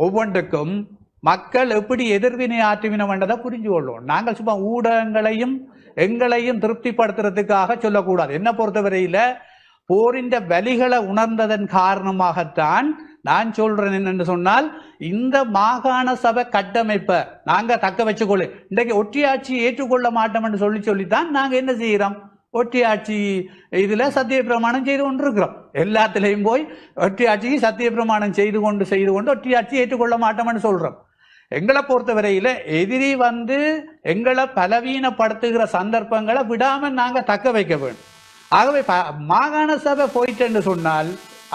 ஒவ்வொன்றுக்கும் மக்கள் எப்படி எதிர்வினை ஆற்றுவினம் என்றதை புரிஞ்சு கொள்வோம். நாங்கள் சும்மா ஊடகங்களையும் எங்களையும் திருப்திப்படுத்துறதுக்காக சொல்லக்கூடாது. என்ன பொறுத்தவரையில போரின் வலிகளை உணர்ந்ததன் காரணமாகத்தான் நான் சொல்றேன் என்னன்னு சொன்னால், இந்த மாகாண சபை கட்டமைப்பை நாங்க தக்க வச்சுக்கொள்ள இன்றைக்கு ஒற்றியாட்சி ஏற்றுக்கொள்ள மாட்டோம் என்று சொல்லித்தான் நாங்க என்ன செய்யறோம், ஒற்றியாட்சி இதுல சத்திய பிரமாணம் செய்து கொண்டு இருக்கிறோம். எல்லாத்திலையும் போய் ஒற்றியாட்சிக்கு சத்திய பிரமாணம் செய்து கொண்டு ஒற்றியாட்சி ஏற்றுக்கொள்ள மாட்டோம்னு சொல்றோம். எங்களை பொறுத்தவரையில எதிரி எங்களை பலவீனப்படுத்துகிற சந்தர்ப்பங்களை விடாம நாங்க தக்க வைக்க வேண்டும். ஆகவே மாகாண சபை போயிட்டேன்னு சொன்னால்,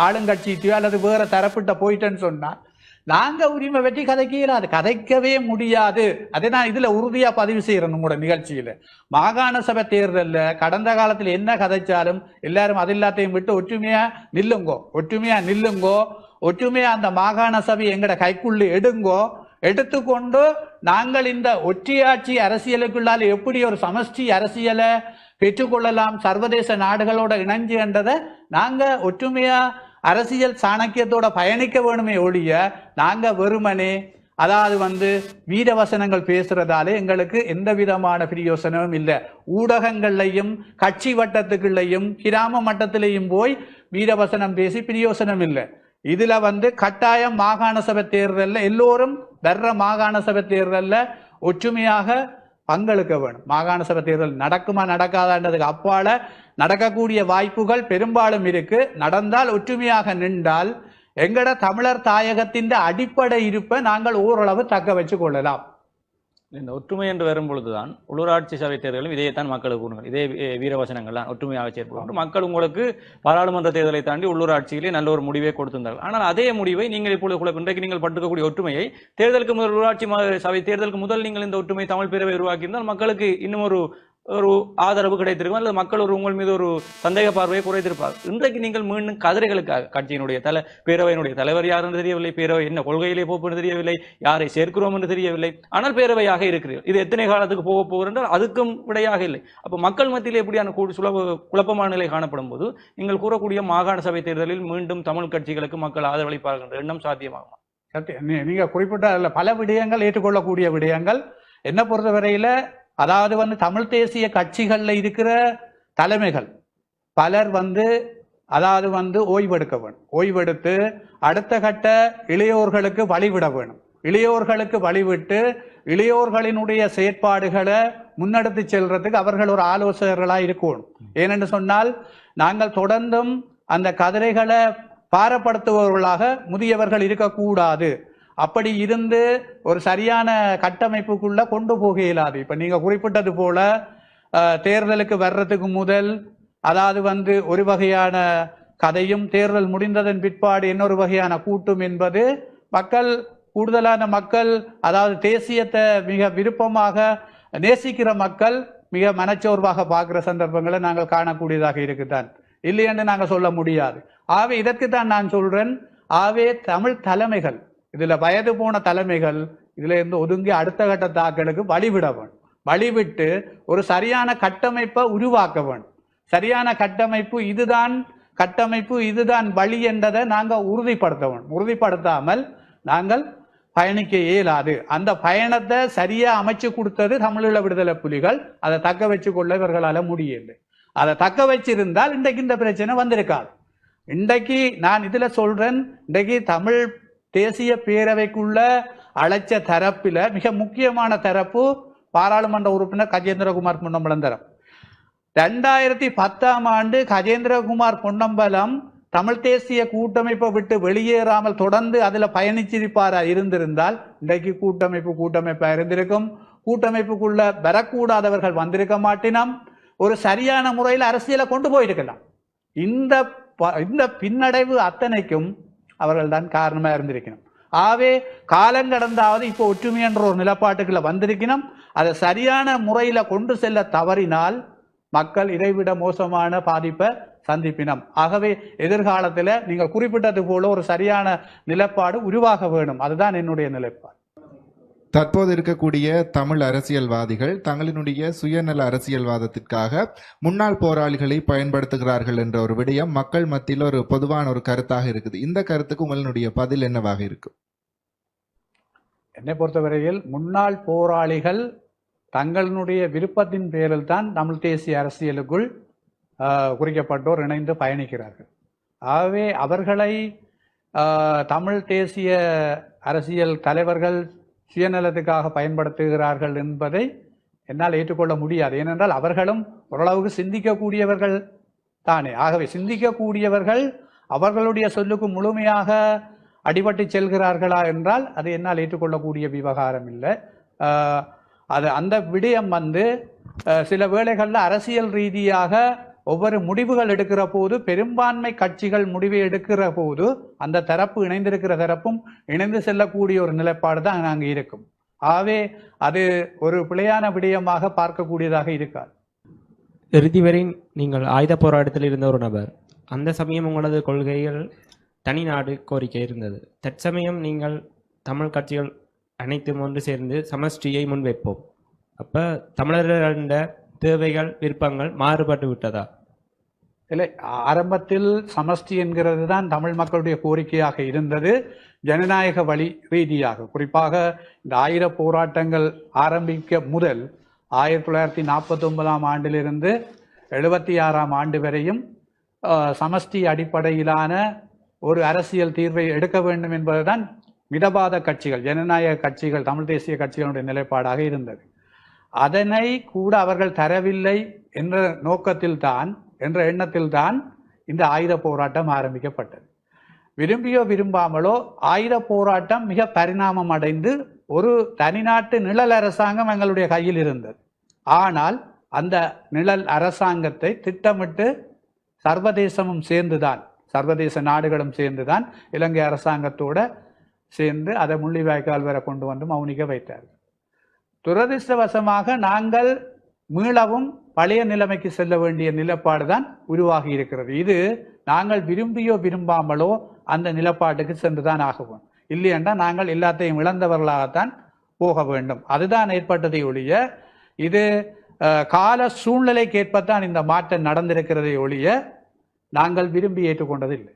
ஆளுங்கட்சியோ அல்லது வேற தரப்பிட்ட போயிட்டேன்னு சொன்னால் நாங்க உரிமை வெற்றி கதைக்கவே முடியாது. அதை நான் இதுல உறுதியா பதிவு செய்யறேன். உங்களோட நிகழ்ச்சியில மாகாண சபை தேர்தல்ல கடந்த காலத்தில் என்ன கதைச்சாலும் எல்லாரும் அது எல்லாத்தையும் விட்டு ஒற்றுமையா நில்லுங்கோ, ஒற்றுமையா அந்த மாகாண சபை எங்கட கைக்குள்ளே எடுத்துக்கொண்டு நாங்கள் இந்த ஒற்றியாட்சி அரசியலுக்குள்ளால் எப்படி ஒரு சமஷ்டி அரசியலை பெற்றுக்கொள்ளலாம், சர்வதேச நாடுகளோட இணைஞ்சு என்றதை நாங்க ஒற்றுமையா அரசியல் சாணக்கியத்தோட பயணிக்க வேணுமே ஒழிய நாங்க வெறுமனே அதாவது வீரவசனங்கள் பேசுறதாலே எங்களுக்கு எந்த விதமான பிரயோசனமும் இல்லை. ஊடகங்கள்லையும் கட்சி வட்டத்துக்குள்ளேயும் கிராம மட்டத்திலையும் போய் வீரவசனம் பேசி பிரயோசனம் இல்லை. இதுல கட்டாயம் மாகாண சபை தேர்தலில் எல்லோரும் வர்ற மாகாண சபை தேர்தலில் ஒற்றுமையாக பங்களிக்க வேணும். மாகாண சபை தேர்தல் நடக்குமா நடக்காதான்றதுக்கு அப்பால நடக்கக்கூடிய வாய்ப்புகள் பெரும்பாலும் இருக்கு. நடந்தால் ஒற்றுமையாக நின்றால் எங்கட தமிழர் தாயகத்தின் அடிப்படை இருப்பை நாங்கள் ஓரளவு தக்க வச்சு கொள்ளலாம். இந்த ஒற்றுமை என்று வரும் பொழுதுதான் உள்ளூராட்சி சபை தேர்தலும் இதைத்தான் மக்களுக்கு கூறுங்கள். இதே வீரவசனங்கள் தான் ஒற்றுமையாக செயற்படும். மக்கள் உங்களுக்கு பாராளுமன்ற தேர்தலை தாண்டி உள்ளூராட்சியிலே நல்ல ஒரு முடிவை கொடுத்திருந்தார்கள். ஆனால் அதே முடிவை நீங்கள் இப்பொழுது இன்றைக்கு நீங்கள் பட்டுக்கக்கூடிய ஒற்றுமையை தேர்தலுக்கு முதல் உள்ளூராட்சி சபை தேர்தலுக்கு முதல் நீங்கள் இந்த ஒற்றுமை தமிழ் பேரவை உருவாக்கியிருந்தால் மக்களுக்கு இன்னும் ஒரு ஆதரவு கிடைத்திருக்கும், அல்லது மக்கள் உங்கள் மீது ஒரு சந்தேக பார்வையை குறைத்திருப்பார். இன்றைக்கு நீங்கள் மீண்டும் கதிரைகளுக்காக கட்சியினுடைய பேரவையினுடைய தலைவர் யார் என்று தெரியவில்லை, பேரவை என்ன கொள்கையிலே போப்பு தெரியவில்லை, யாரை சேர்க்கிறோம் என்று தெரியவில்லை, ஆனால் பேரவையாக இருக்கிறீர்கள். இது எத்தனை காலத்துக்கு போக போகிறது என்றால் அதுக்கும் விடையாக இல்லை. அப்போ மக்கள் மத்தியில் எப்படியான குழப்பமான நிலை காணப்படும் போது நீங்கள் கூறக்கூடிய மாகாண சபை தேர்தலில் மீண்டும் தமிழ் கட்சிகளுக்கு மக்கள் ஆதரவளிப்பார்கள் என்ற எண்ணம் சாத்தியமாகுமா? நீங்க குறிப்பிட்ட பல விடயங்கள் ஏற்றுக்கொள்ளக்கூடிய விடயங்கள். என்ன பொறுத்தவரையில அதாவது தமிழ் தேசிய கட்சிகள்ல இருக்கிற தலைமைகள் பலர் அதாவது ஓய்வெடுக்க வேணும். ஓய்வெடுத்து அடுத்த கட்ட இளையோர்களுக்கு வழிவிட வேணும். இளையோர்களுக்கு வழிவிட்டு இளையோர்களினுடைய செயற்பாடுகளை முன்னெடுத்து செல்றதுக்கு அவர்கள் ஒரு ஆலோசகர்களாக இருக்கணும். ஏனென்று சொன்னால் நாங்கள் தொடர்ந்தும் அந்த கதிரைகளை பாரப்படுத்துபவர்களாக முதியவர்கள் இருக்கக்கூடாது. அப்படி இருந்து ஒரு சரியான கட்டமைப்புக்குள்ள கொண்டு போக இயலாது. இப்ப நீங்க குறிப்பிட்டது போல தேர்தலுக்கு வர்றதுக்கு முதல் அதாவது ஒரு வகையான கதையும் தேர்தல் முடிந்ததன் பிற்பாடு இன்னொரு வகையான கூட்டும் என்பது கூடுதலான மக்கள் அதாவது தேசியத்தை மிக விருப்பமாக நேசிக்கிற மக்கள் மிக மனச்சோர்வாக பார்க்கிற சந்தர்ப்பங்களை நாங்கள் காணக்கூடியதாக இருக்குதான், இல்லை என்று நாங்கள் சொல்ல முடியாது. ஆகவே இதற்குத்தான் நான் சொல்றேன், ஆகவே தமிழ் தலைமைகள் இதுல வயது போன தலைமைகள் இதுல இருந்து ஒதுங்கி அடுத்த கட்ட தாக்கலுக்கு வழிவிட வேணும். வழிவிட்டு ஒரு சரியான கட்டமைப்பை உருவாக்க வேணும். சரியான கட்டமைப்பு இதுதான் வழி என்றதை நாங்க உறுதிப்படுத்த வேணும். உறுதிப்படுத்தாமல் நாங்கள் பயணிக்க இயலாது. அந்த பயணத்தை சரியா அமைச்சு கொடுத்தது தமிழீழ விடுதலை புலிகள். அதை தக்க வச்சு கொள்ள இவர்களால முடியலை. அதை தக்க வச்சிருந்தால் இன்றைக்கு இந்த பிரச்சனை வந்திருக்காது. இன்றைக்கு நான் இதுல சொல்றேன், இன்றைக்கு தமிழ் தேசிய பேரவைக்குள்ள அழைச்ச தரப்பில மிக முக்கியமான தரப்பு பாராளுமன்ற உறுப்பினர் கஜேந்திரகுமார் பொன்னம்பலம் தரம். 2010 கஜேந்திரகுமார் பொன்னம்பலம் தமிழ் தேசிய கூட்டமைப்பை விட்டு வெளியேறாமல் தொடர்ந்து அதுல பயணிச்சிருப்பாரா இருந்திருந்தால் இன்றைக்கு கூட்டமைப்பா இருந்திருக்கும். கூட்டமைப்புக்குள்ள வரக்கூடாதவர்கள் வந்திருக்க மாட்டினம். ஒரு சரியான முறையில் அரசியலை கொண்டு போயிருக்கலாம். இந்த பின்னடைவு அத்தனைக்கும் அவர்கள் தான் காரணமா இருந்திருக்கணும். ஆகவே காலங்கடந்தாவது இப்போ ஒற்றுமை என்ற ஒரு நிலப்பாட்டுக்குள்ள வந்திருக்கணும். அதை சரியான முறையில கொண்டு செல்ல தவறினால் மக்கள் இதைவிட மோசமான பாதிப்பை சந்திப்பினம். ஆகவே எதிர்காலத்தில் நீங்கள் குறிப்பிட்டது போல ஒரு சரியான நிலப்பாடு உருவாக வேணும். அதுதான் என்னுடைய நிலைப்பாடு. தற்போது இருக்கக்கூடிய தமிழ் அரசியல்வாதிகள் தங்களினுடைய சுயநல அரசியல்வாதத்திற்காக முன்னாள் போராளிகளை பயன்படுத்துகிறார்கள் என்ற ஒரு விடயம் மக்கள் மத்தியில் ஒரு பொதுவான ஒரு கருத்தாக இருக்குது. இந்த கருத்துக்கு உங்களுடைய பதில் என்னவாக இருக்கும்? என்னை பொறுத்தவரையில் முன்னாள் போராளிகள் தங்களுடைய விருப்பத்தின் பேரில் தான் தமிழ் தேசிய அரசியலுக்குள் குறிக்கப்பட்டோர் இணைந்து பயணிக்கிறார்கள். ஆகவே அவர்களை தமிழ் தேசிய அரசியல் தலைவர்கள் சுயநலத்துக்காக பயன்படுத்துகிறார்கள் என்பதை என்னால் ஏற்றுக்கொள்ள முடியாது. ஏனென்றால் அவர்களும் ஓரளவுக்கு சிந்திக்கக்கூடியவர்கள் தானே. ஆகவே சிந்திக்கக்கூடியவர்கள் அவர்களுடைய சொல்லுக்கு முழுமையாக அடிபட்டு செல்கிறார்களா என்றால் அது என்னால் ஏற்றுக்கொள்ளக்கூடிய விவகாரம் இல்லை. அந்த விடயம் சில வேளைகளில் அரசியல் ரீதியாக ஒவ்வொரு முடிவுகள் எடுக்கிற போது பெரும்பான்மை கட்சிகள் முடிவை எடுக்கிற போது அந்த தரப்பு இணைந்திருக்கிற தரப்பும் இணைந்து செல்லக்கூடிய ஒரு நிலைப்பாடு தான் அங்கே இருக்கும். ஆகவே அது ஒரு பிழையான விடயமாக பார்க்கக்கூடியதாக இருக்காது. இறுதி வரை நீங்கள் ஆயுத போராட்டத்தில் இருந்த ஒரு நபர், அந்த சமயம் உங்களது கொள்கைகள் தனி நாடு கோரிக்கை இருந்தது. தற்சமயம் நீங்கள் தமிழ் கட்சிகள் அனைத்தும் ஒன்று சேர்ந்து சமஷ்டியை முன்வைப்போம். அப்போ தமிழர்கள தேவைகள் விருப்பங்கள் மாறுபட்டு விட்டதா? இல்லை, ஆரம்பத்தில் சமஷ்டி என்கிறது தான் தமிழ் மக்களுடைய கோரிக்கையாக இருந்தது. ஜனநாயக வழி ரீதியாக, குறிப்பாக இந்த ஆயுத போராட்டங்கள் ஆரம்பிக்க முதல் 1949ஆம் ஆண்டிலிருந்து 76ஆம் ஆண்டு வரையும் சமஷ்டி அடிப்படையிலான ஒரு அரசியல் தீர்வை எடுக்க வேண்டும் என்பதுதான் மிதவாத கட்சிகள், ஜனநாயக கட்சிகள், தமிழ் தேசிய கட்சிகளுடைய நிலைப்பாடாக இருந்தது. அதனை கூட அவர்கள் தரவில்லை என்ற நோக்கத்தில்தான், என்ற எண்ணத்தில்தான் இந்த ஆயுத போராட்டம் ஆரம்பிக்கப்பட்டது. விரும்பியோ விரும்பாமலோ ஆயுத போராட்டம் மிக பரிணாமம் அடைந்து ஒரு தனிநாட்டு நிழல் அரசாங்கம் எங்களுடைய கையில் இருந்தது. ஆனால் அந்த நிழல் அரசாங்கத்தை திட்டமிட்டு சர்வதேசமும் சேர்ந்துதான், சர்வதேச நாடுகளும் சேர்ந்துதான் இலங்கை அரசாங்கத்தோட சேர்ந்து அதை முள்ளிவாய்க்கால் வரை கொண்டு வந்து மௌனிக்க வைத்தார்கள். துரதிர்ஷ்டவசமாக நாங்கள் மீளவும் பழைய நிலைமைக்கு செல்ல வேண்டிய நிலப்பாடுதான் உருவாகி இருக்கிறது. இது நாங்கள் விரும்பியோ விரும்பாமலோ அந்த நிலப்பாட்டுக்கு சென்றுதான் ஆகுவோம். இல்லையென்றா நாங்கள் எல்லாத்தையும் இழந்தவர்களாகத்தான் போக வேண்டும். அதுதான் ஏற்பட்டதை ஒழிய, இது கால சூழ்நிலைக்கு ஏற்பத்தான் இந்த மாற்றம் நடந்திருக்கிறதை ஒழிய நாங்கள் விரும்பி ஏற்றுக்கொண்டதில்லை.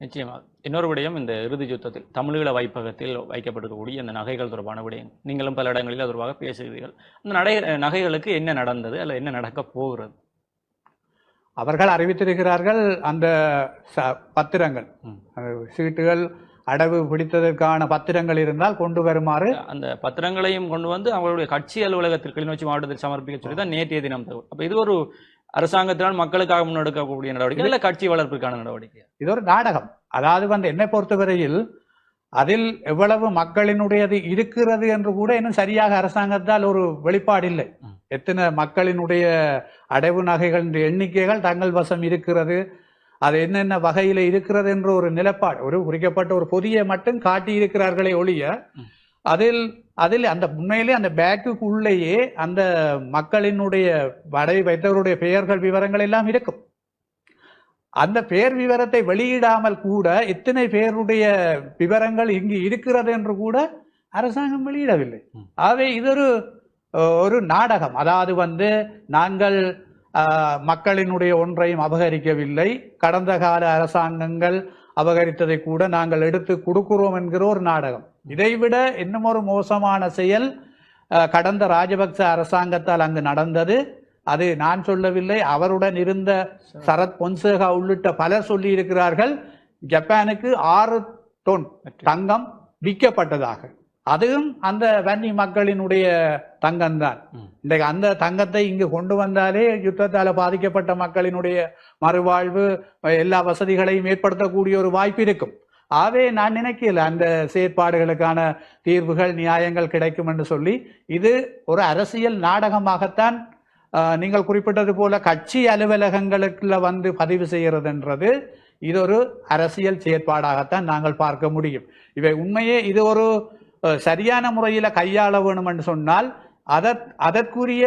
நிச்சயமாக. இன்னொரு விடயம், இந்த இறுதி யுத்தத்தில் தமிழீழ வைப்பகத்தில் வைக்கப்பட்டிருக்கக்கூடிய இந்த நகைகள் தொடர்பான விடயம், நீங்களும் பல இடங்களில் அது தொடர்பாக பேசுகிறீர்கள். அந்த நகைகளுக்கு என்ன நடந்தது அல்ல என்ன நடக்க போகிறது? அவர்கள் அறிவித்திருக்கிறார்கள் அந்த பத்திரங்கள், சீட்டுகள், அடவு பிடித்ததற்கான பத்திரங்கள் இருந்தால் கொண்டு வருமாறு. அந்த பத்திரங்களையும் கொண்டு வந்து அவங்களுடைய கட்சி அலுவலகத்தில் கிளிநொச்சி மாவட்டத்தில் சமர்ப்பிக்க சொல்லி தான் நேற்றைய தினம். அப்ப இது ஒரு அரசாங்கத்தினால் மக்களுக்காக முன்னெடுக்கக்கூடிய நடவடிக்கை இல்ல கட்சி வளர்ப்புக்கான நடவடிக்கை? இது ஒரு நாடகம். அதாவது என்னை பொறுத்தவரையில் அதில் எவ்வளவு மக்களினுடையது இருக்கிறது என்று கூட இன்னும் சரியாக அரசாங்கத்தால் ஒரு வெளிப்பாடு இல்லை. எத்தனை மக்களினுடைய அடைவு நகைகள் எண்ணிக்கைகள் தங்கள் வசம் இருக்கிறது, அது என்னென்ன வகையில இருக்கிறது என்ற ஒரு நிலப்பாடு, ஒரு குறிக்கப்பட்ட ஒரு பொதியை மட்டும் காட்டி இருக்கிறார்களே ஒழிய அதில் அந்த உண்மையிலே அந்த பேக்குக்குள்ளேயே அந்த மக்களினுடைய வடை வைத்தவருடைய பெயர்கள் விவரங்கள் எல்லாம் இருக்கும். அந்த பெயர் விவரத்தை வெளியிடாமல் கூட இத்தனை பேருடைய விவரங்கள் இங்கு இருக்கிறது என்று கூட அரசாங்கம் வெளியிடவில்லை. ஆகவே இது ஒரு நாடகம். அதாவது நாங்கள் மக்களினுடைய ஒன்றையும் அபகரிக்கவில்லை, கடந்த கால அரசாங்கங்கள் அபகரித்ததை கூட நாங்கள் எடுத்து கொடுக்கிறோம் என்கிற ஒரு நாடகம். இதைவிட இன்னும் ஒரு மோசமான செயல் கடந்த ராஜபக்ச அரசாங்கத்தால் அங்கு நடந்தது. அது நான் சொல்லவில்லை, அவருடன் இருந்த சரத் பொன்சேகா உள்ளிட்ட பலர் சொல்லி இருக்கிறார்கள். ஜப்பானுக்கு 6 தொன் தங்கம் விற்கப்பட்டதாக. அதுவும் அந்த வன்னி மக்களினுடைய தங்கம்தான். இன்றைக்கு அந்த தங்கத்தை இங்கு கொண்டு வந்தாலே யுத்தத்தால் பாதிக்கப்பட்ட மக்களினுடைய மறுவாழ்வு, எல்லா வசதிகளையும் ஏற்படுத்தக்கூடிய ஒரு வாய்ப்பு இருக்கும். ஆகவே நான் நினைக்கல அந்த செயற்பாடுகளுக்கான தீர்வுகள் நியாயங்கள் கிடைக்கும் என்று சொல்லி. இது ஒரு அரசியல் நாடகமாகத்தான், நீங்கள் குறிப்பிட்டது போல கட்சி அலுவலகங்களுக்குள்ள பதிவு செய்யறதுன்றது இது ஒரு அரசியல் செயற்பாடாகத்தான் நாங்கள் பார்க்க முடியும். இவை உண்மையே இது ஒரு சரியான முறையில கையாள வேணும் என்று சொன்னால் அதற்குரிய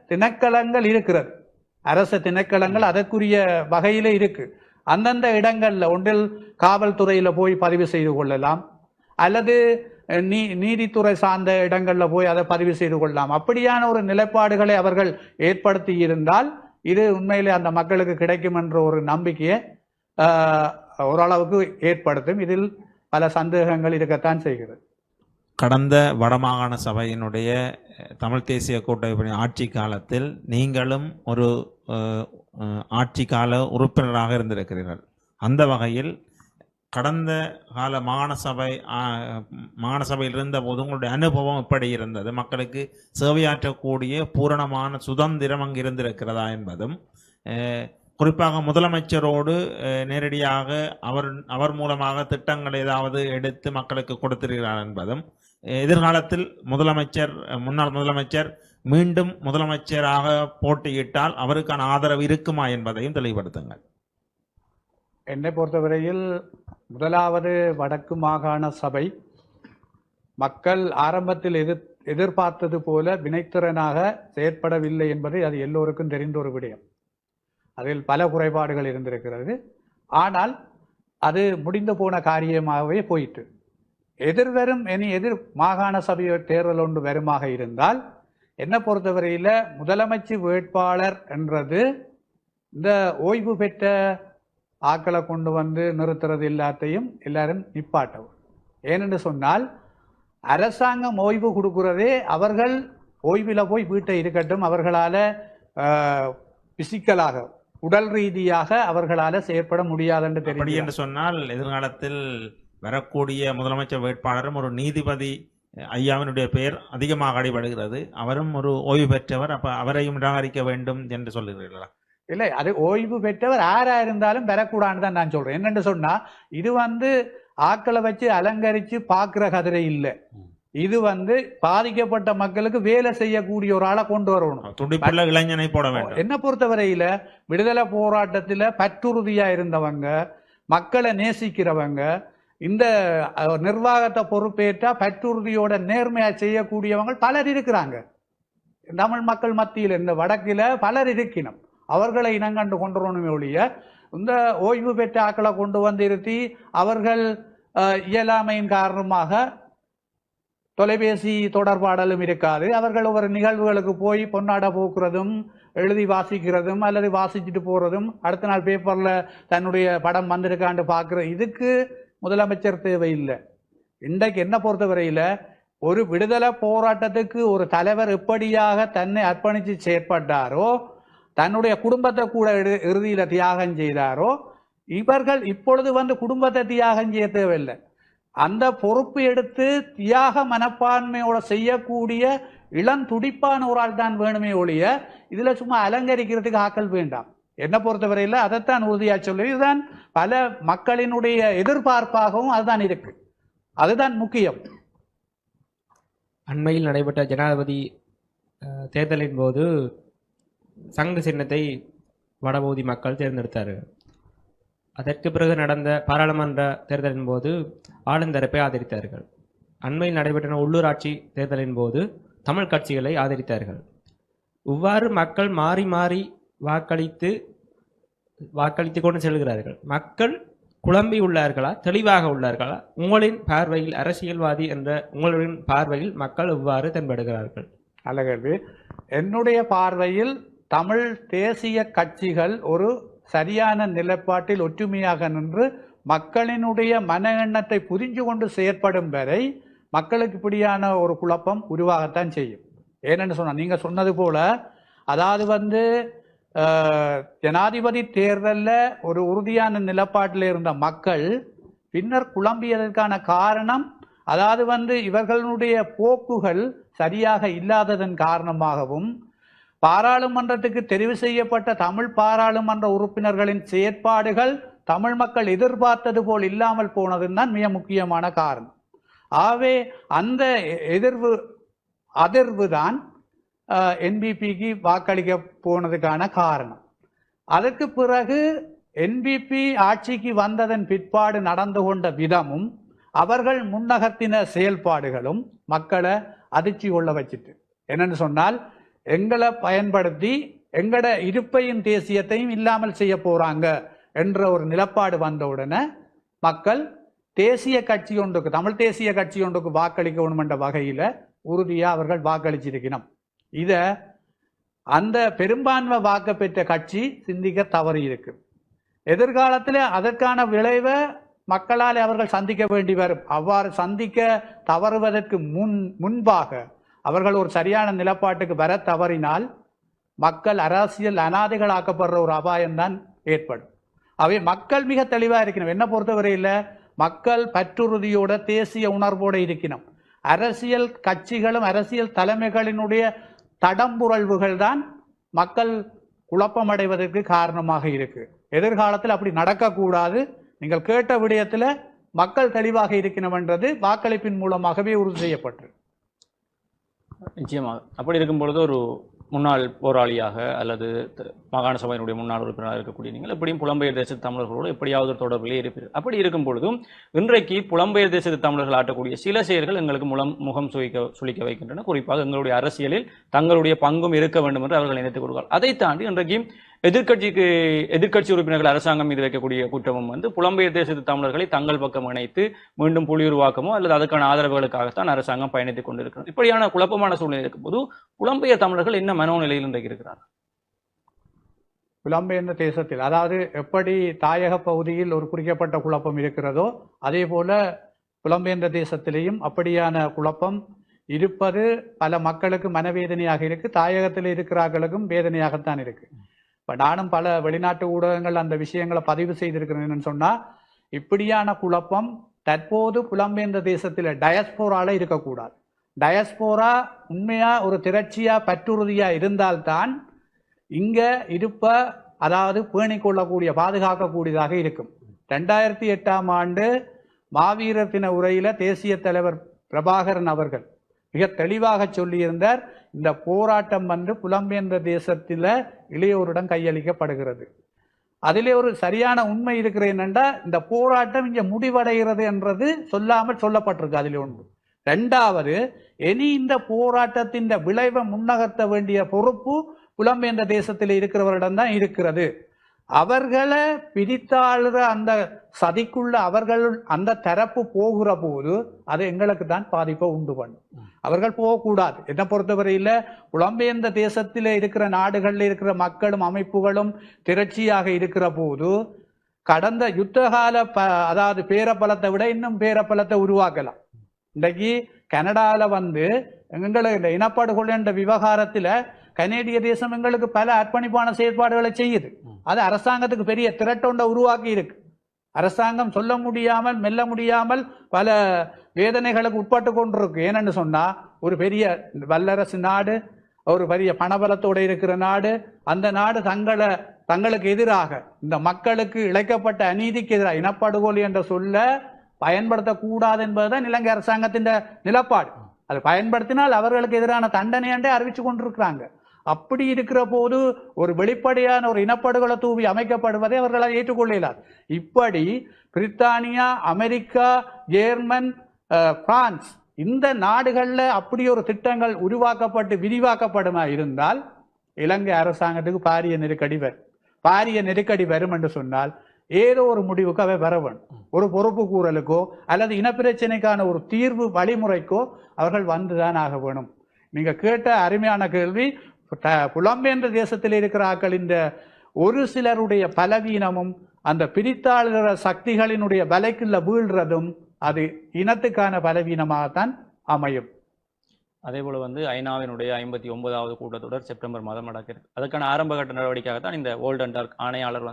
திணைக்களங்கள் இருக்கிறது, அரசு திணைக்களங்கள் அதற்குரிய வகையில இருக்கு. அந்தந்த இடங்கள்ல ஒன்றில் காவல்துறையில போய் பதிவு செய்து கொள்ளலாம், அல்லது நீதித்துறை சார்ந்த இடங்கள்ல போய் அதை பதிவு செய்து கொள்ளலாம். அப்படியான ஒரு நிலைப்பாடுகளை அவர்கள் ஏற்படுத்தி இருந்தால் இது உண்மையிலே அந்த மக்களுக்கு கிடைக்கும் என்ற ஒரு நம்பிக்கையை ஓரளவுக்கு ஏற்படுத்தும். இதில் பல சந்தேகங்கள் இருக்கத்தான் செய்கிறது. கடந்த வடமாகாண சபையினுடைய தமிழ் தேசிய கூட்டமைப்பின் ஆட்சி காலத்தில் நீங்களும் ஒரு ஆட்சி கால உறுப்பினராக இருந்திருக்கிறீர்கள். அந்த வகையில் கடந்த கால மாகாண சபையில் இருந்த போது உங்களுடைய அனுபவம் எப்படி இருந்தது? மக்களுக்கு சேவையாற்றக்கூடிய பூரணமான சுதந்திரம் அங்கு இருந்திருக்கிறதா என்பதும், குறிப்பாக முதலமைச்சரோடு நேரடியாக அவர் மூலமாக திட்டங்கள் ஏதாவது எடுத்து மக்களுக்கு கொடுத்திருக்கிறார் என்பதும், எதிர்காலத்தில் முன்னாள் முதலமைச்சர் மீண்டும் முதலமைச்சராக போட்டியிட்டால் அவருக்கான ஆதரவு இருக்குமா என்பதையும் தெளிவுபடுத்துங்கள். என்னை பொறுத்தவரையில் முதலாவது வடக்கு மாகாண சபை மக்கள் ஆரம்பத்தில் எதிர்பார்த்தது போல வினைத்திறனாக செயற்படவில்லை என்பதை அது எல்லோருக்கும் தெரிந்த ஒரு விடயம். அதில் பல குறைபாடுகள் இருந்திருக்கிறது. ஆனால் அது முடிந்து போன காரியமாகவே போயிட்டு எதிர்வரும் எதிர் மாகாண சபை தேர்தல் ஒன்று வருமாக இருந்தால் என்னை பொறுத்தவரையில் முதலமைச்சர் வேட்பாளர் என்றது இந்த ஓய்வு பெற்ற ஆக்களை கொண்டு வந்து நிறுத்துறது எல்லாத்தையும் எல்லாரும் நிப்பாட்டவும். ஏனென்று சொன்னால் அரசாங்கம் ஓய்வு கொடுக்கிறதே அவர்கள் ஓய்வில் போய் வீட்டை இருக்கட்டும், அவர்களால் பிசிக்கலாக உடல் ரீதியாக அவர்களால் செயற்பட முடியாது என்று அப்படி தெரியும். என்று சொன்னால் எதிர்காலத்தில் வரக்கூடிய முதலமைச்சர் வேட்பாளரும் ஒரு நீதிபதி ஐயாவினுடைய பெயர் அதிகமாக அடிபடுகிறது. அவரும் ஒரு ஓய்வு பெற்றவர். அப்ப அவரையும் நிராகரிக்க வேண்டும் என்று சொல்லுகிறீர்களா? இல்லை, அது ஓய்வு பெற்றவர் யாரா இருந்தாலும் பெறக்கூடாதுன்னு தான் நான் சொல்றேன். என்னென்னு சொன்னா இது ஆக்களை வச்சு அலங்கரிச்சு பார்க்கிற கதிரை இல்லை. இது பாதிக்கப்பட்ட மக்களுக்கு வேலை செய்யக்கூடிய ஒரு ஆளை கொண்டு வரணும். துடிப்புள்ள இளைஞனை போட வேண்டும். என்ன பொறுத்தவரையில விடுதலை போராட்டத்துல பற்றுறுதியா இருந்தவங்க, மக்களை நேசிக்கிறவங்க, இந்த நிர்வாகத்தை பொறுப்பேற்றா பற்றுறுதியோட நேர்மையா செய்யக்கூடியவங்க பலர் இருக்கிறாங்க. தமிழ் மக்கள் மத்தியில் இந்த வடக்கில பலர் இருக்கணும். அவர்களை இனங்கண்டு கொண்டு வரணுமே ஒழிய இந்த ஓய்வு பெற்ற ஆக்களை கொண்டு வந்து இருத்தி அவர்கள் இயலாமையின் காரணமாக தொலைபேசி தொடர்பாடலும் இருக்காது. அவர்கள் ஒரு நிகழ்வுகளுக்கு போய் பொன்னாட போக்குறதும், எழுதி வாசிக்கிறதும், அல்லது வாசிச்சுட்டு போறதும், அடுத்த நாள் பேப்பர்ல தன்னுடைய படம் வந்திருக்காண்டு பார்க்கறது, இதுக்கு முதலமைச்சர் தேவையில்லை. இன்றைக்கு என்ன பொறுத்தவரையில ஒரு விடுதலை போராட்டத்துக்கு ஒரு தலைவர் எப்படியாக தன்னை அர்ப்பணித்து செயற்பட்டாரோ, தன்னுடைய குடும்பத்தை கூட இறுதியில தியாகம் செய்தாரோ, இவர்கள் இப்பொழுது குடும்பத்தை தியாகம் செய்ய தேவையில்லை. அந்த பொறுப்பு எடுத்து தியாக மனப்பான்மையோட செய்யக்கூடிய இளம் துடிப்பான ஒரு ஆள் தான் வேணுமே ஒழிய இதுல சும்மா அலங்கரிக்கிறதுக்கு ஆக்கள் வேண்டாம். என்ன பொறுத்தவரையில் அதைத்தான் உறுதியா சொல்லி, இதுதான் பல மக்களினுடைய எதிர்பார்ப்பாகவும் அதுதான் இருக்கு. அதுதான் முக்கியம். அண்மையில் நடைபெற்ற ஜனாதிபதி தேர்தலின் போது சங்கு சின்னத்தை வடபகுதி மக்கள் தேர்ந்தெடுத்தார்கள். அதற்கு பிறகு நடந்த பாராளுமன்ற தேர்தலின் போது ஆளுந்தரப்பை ஆதரித்தார்கள். அண்மையில் நடைபெற்ற உள்ளூராட்சி தேர்தலின் போது தமிழ் கட்சிகளை ஆதரித்தார்கள். இவ்வாறு மக்கள் மாறி மாறி வாக்களித்து கொண்டு செல்கிறார்கள். மக்கள் குழம்பி உள்ளார்களா, தெளிவாக உள்ளார்களா? உங்களின் பார்வையில், அரசியல்வாதி என்ற உங்களின் பார்வையில் மக்கள் இவ்வாறு தென்படுகிறார்கள்? அழகவே, என்னுடைய பார்வையில் தமிழ் தேசிய கட்சிகள் ஒரு சரியான நிலைப்பாட்டில் ஒற்றுமையாக நின்று மக்களினுடைய மன எண்ணத்தை புரிஞ்சு கொண்டு செயற்படும் வரை மக்களுக்கு இப்படியான ஒரு குழப்பம் உருவாகத்தான் செய்யும். ஏனென்று சொன்னா, நீங்க சொன்னது போல, அதாவது ஜனாதிபதி தேர்தலில் ஒரு உறுதியான நிலைப்பாட்டில் இருந்த மக்கள் பின்னர் குழம்பியதற்கான காரணம், அதாவது இவர்களுடைய போக்குகள் சரியாக இல்லாததன் காரணமாகவும், பாராளுமன்றத்துக்கு தெரிவு செய்யப்பட்ட தமிழ் பாராளுமன்ற உறுப்பினர்களின் செயற்பாடுகள் தமிழ் மக்கள் எதிர்பார்த்தது போல் இல்லாமல் போனதுன்னு தான் மிக முக்கியமான காரணம். ஆகவே அந்த அதிர்வு தான் என்பிபிக்கு வாக்களிக்க போனதுக்கான காரணம். அதற்கு பிறகு என்பிபி ஆட்சிக்கு வந்ததன் பிற்பாடு நடந்து கொண்ட விதமும் அவர்கள் முன்னகர்த்தின செயல்பாடுகளும் மக்களை அதிர்ச்சி கொள்ள வச்சிட்டு, என்னன்னு சொன்னால், எங்களை பயன்படுத்தி எங்கட இருப்பையும் தேசியத்தையும் இல்லாமல் செய்ய போறாங்க என்ற ஒரு நிலப்பாடு வந்தவுடனே மக்கள் தேசிய கட்சி ஒன்றுக்கு, தமிழ் தேசிய கட்சி ஒன்றுக்கு வாக்களிக்கணும் என்ற வகையில உறுதியா அவர்கள் வாக்களிச்சிருக்கணும். இத அந்த பெரும்பான்மை வாக்கு பெற்ற கட்சி சிந்திக்க தவறி இருக்கு. எதிர்காலத்தில் அதற்கான விளைவை மக்களால் அவர்கள் சந்திக்க வேண்டி வரும். அவ்வாறு சந்திக்க தவறுவதற்கு முன்பாக அவர்கள் ஒரு சரியான நிலப்பாட்டுக்கு வர தவறினால் மக்கள் அரசியல் அனாதைகளாக்கப்படுற ஒரு அபாயம்தான் ஏற்படும். அவை மக்கள் மிக தெளிவாக இருக்கணும். என்ன பொறுத்தவரையில் மக்கள் பற்றுறுதியோட தேசிய உணர்வோடு இருக்கணும். அரசியல் கட்சிகளும் அரசியல் தலைமைகளினுடைய தடம்புரல்வுகள் தான் மக்கள் குழப்பமடைவதற்கு காரணமாக இருக்கு. எதிர்காலத்தில் அப்படி நடக்கக்கூடாது. நீங்கள் கேட்ட விடயத்தில் மக்கள் தெளிவாக இருக்கணும் என்றது வாக்களிப்பின் மூலமாகவே உறுதி செய்யப்பட்டது. நிச்சயமாக அப்படி இருக்கும் பொழுது ஒரு முன்னாள் போராளியாக அல்லது மாகாண சபையினுடைய முன்னாள் உறுப்பினராக இருக்கக்கூடிய நீங்கள் எப்படியும் புலம்பெயர் தேசத்து தமிழர்களோடு எப்படியாவது ஒரு தொடர்பிலே இருப்பீர்கள். அப்படி இருக்கும் பொழுதும் இன்றைக்கு புலம்பெயர் தேசத்து தமிழர்கள் ஆட்டக்கூடிய சில செயல்கள் எங்களுக்கு முகம் சுளிக்க வைக்கின்றன. குறிப்பாக எங்களுடைய அரசியலில் தங்களுடைய பங்கும் இருக்க வேண்டும் என்று அவர்கள் நினைத்துக் கொள்வார்கள். அதை தாண்டி இன்றைக்கு எதிர்க்கட்சி உறுப்பினர்கள் அரசாங்கம் மீது வைக்கக்கூடிய குற்றமும் புலம்பெயர் தேசத்து தமிழர்களை தங்கள் பக்கம் இணைத்து மீண்டும் புலியுருவாக்கமோ அல்லது அதுக்கான ஆதரவுகளுக்காகத்தான் அரசாங்கம் பயணித்துக் கொண்டிருக்கிறது. இப்படியான குழப்பமான சூழ்நிலை இருக்கும் போது புலம்பெயர் தமிழர்கள் என்ன மனோநிலையில் இன்றைக்கு இருக்கிறார்கள்? புலம்பெயர்ந்த தேசத்தில், அதாவது எப்படி தாயக பகுதியில் ஒரு குறிக்கப்பட்ட குழப்பம் இருக்கிறதோ அதே போல புலம்பெயர்ந்த தேசத்திலேயும் அப்படியான குழப்பம் இருப்பது பல மக்களுக்கு மனவேதனையாக இருக்கு. தாயகத்தில் இருக்கிறார்களுக்கும் வேதனையாகத்தான் இருக்கு. இப்ப நானும் பல வெளிநாட்டு ஊடகங்கள் அந்த விஷயங்களை பதிவு செய்திருக்கிறேன்னு சொன்னா, இப்படியான குழப்பம் தற்போது புலம்பெயர்ந்த தேசத்தில் டயஸ்போரால இருக்கக்கூடாது. டயஸ்போரா உண்மையா ஒரு திரட்சியா பற்றுறுதியா இருந்தால்தான் இங்க இருப்ப, அதாவது பேணிக் கொள்ளக்கூடிய பாதுகாக்கக்கூடியதாக இருக்கும். 2008ஆம் ஆண்டு மாவீரர் தின உரையில தேசிய தலைவர் பிரபாகரன் அவர்கள் மிக தெளிவாக சொல்லியிருந்தார், இந்த போராட்டம் புலம்பெயர்ந்த தேசத்தில் இளையோருடன் கையளிக்கப்படுகிறது. அதிலே ஒரு சரியான உண்மை இருக்கிறது என்னென்றா, இந்த போராட்டம் இங்க முடிவடைகிறது என்றது சொல்லாமல் சொல்லப்பட்டிருக்கு. அதில் ஒன்று. ரெண்டாவது, இனி இந்த போராட்டத்தின் விளைவை முன்னகர்த்த வேண்டிய பொறுப்பு புலம்பெயர்ந்த தேசத்தில் இருக்கிறவரிடம் தான் இருக்கிறது. அவர்களை பிரித்தாளுற அந்த சதிக்குள்ள அவர்கள் அந்த தரப்பு போகிற போது அது எங்களுக்கு தான் பாதிப்பை உண்டு பண்ணும். அவர்கள் போகக்கூடாது. என்னை பொறுத்தவரையில் புலம்பெயர்ந்த தேசத்தில் இருக்கிற நாடுகளில் இருக்கிற மக்களும் அமைப்புகளும் திரட்சியாக இருக்கிற போது கடந்த யுத்தகால அதாவது பேரப்பலத்தை விட இன்னும் பேரப்பலத்தை உருவாக்கலாம். இன்றைக்கு கனடாவில் எங்களுக்கு இனப்படுகொலை என்ற விவகாரத்தில் கனேடிய தேசம் எங்களுக்கு பல அர்ப்பணிப்பான செயற்பாடுகளை செய்யுது. அது அரசாங்கத்துக்கு பெரிய திரட்டொண்ட உருவாக்கி இருக்கு. அரசாங்கம் சொல்ல முடியாமல் மெல்ல முடியாமல் பல வேதனைகளுக்கு உட்பட்டு கொண்டிருக்கு. ஏனென்னு சொன்னா, ஒரு பெரிய வல்லரசு நாடு, ஒரு பெரிய பணபலத்தோடு இருக்கிற நாடு, அந்த நாடு தங்களுக்கு எதிராக இந்த மக்களுக்கு இழைக்கப்பட்ட அநீதிக்கு எதிராக இனப்படுகொலை என்ற சொல்ல பயன்படுத்தக்கூடாது என்பதுதான் இலங்கை அரசாங்கத்தின் நிலப்பாடு. அது பயன்படுத்தினால் அவர்களுக்கு எதிரான தண்டனை என்றே அறிவிச்சு கொண்டிருக்கிறாங்க. அப்படி இருக்கிற போது ஒரு வெளிப்படையான ஒரு இனப்படுகொலை தூவி அமைக்கப்படுவதை அவர்களால் ஏற்றுக்கொள்ளலார். இப்படி பிரித்தானியா, அமெரிக்கா, ஜெர்மன், பிரான்ஸ் இந்த நாடுகளில் அப்படி ஒரு திட்டங்கள் உருவாக்கப்பட்டு விரிவாக்கப்படுமா இருந்தால் இலங்கை அரசாங்கத்துக்கு பாரிய நெருக்கடி வரும் என்று சொன்னால் ஏதோ ஒரு முடிவுக்கு அவை வர வேண்டும். ஒரு பொறுப்பு கூறலுக்கோ அல்லது இனப்பிரச்சனைக்கான ஒரு தீர்வு வழிமுறைக்கோ அவர்கள் வந்துதான் ஆக வேணும். நீங்க கேட்ட அருமையான கேள்வி. புலம்பெயர்ந்த தேசத்தில் இருக்கிற ஆக்களின் ஒரு சிலருடைய பலவீனமும் அந்த பிரித்தாளுகிற சக்திகளினுடைய வலைக்குள்ள வீழ்றதும் அது இனத்துக்கான பலவீனமாகத்தான் அமையும். அதே போல ஐநாவினுடைய 59வது கூட்டத்தொடர் செப்டம்பர் மாதம் நடக்கிறது. அதற்கான ஆரம்பகட்ட நடவடிக்கையாகத்தான் இந்த வேர்ல்ட் அண்ட் டார்க் ஆணையாளர்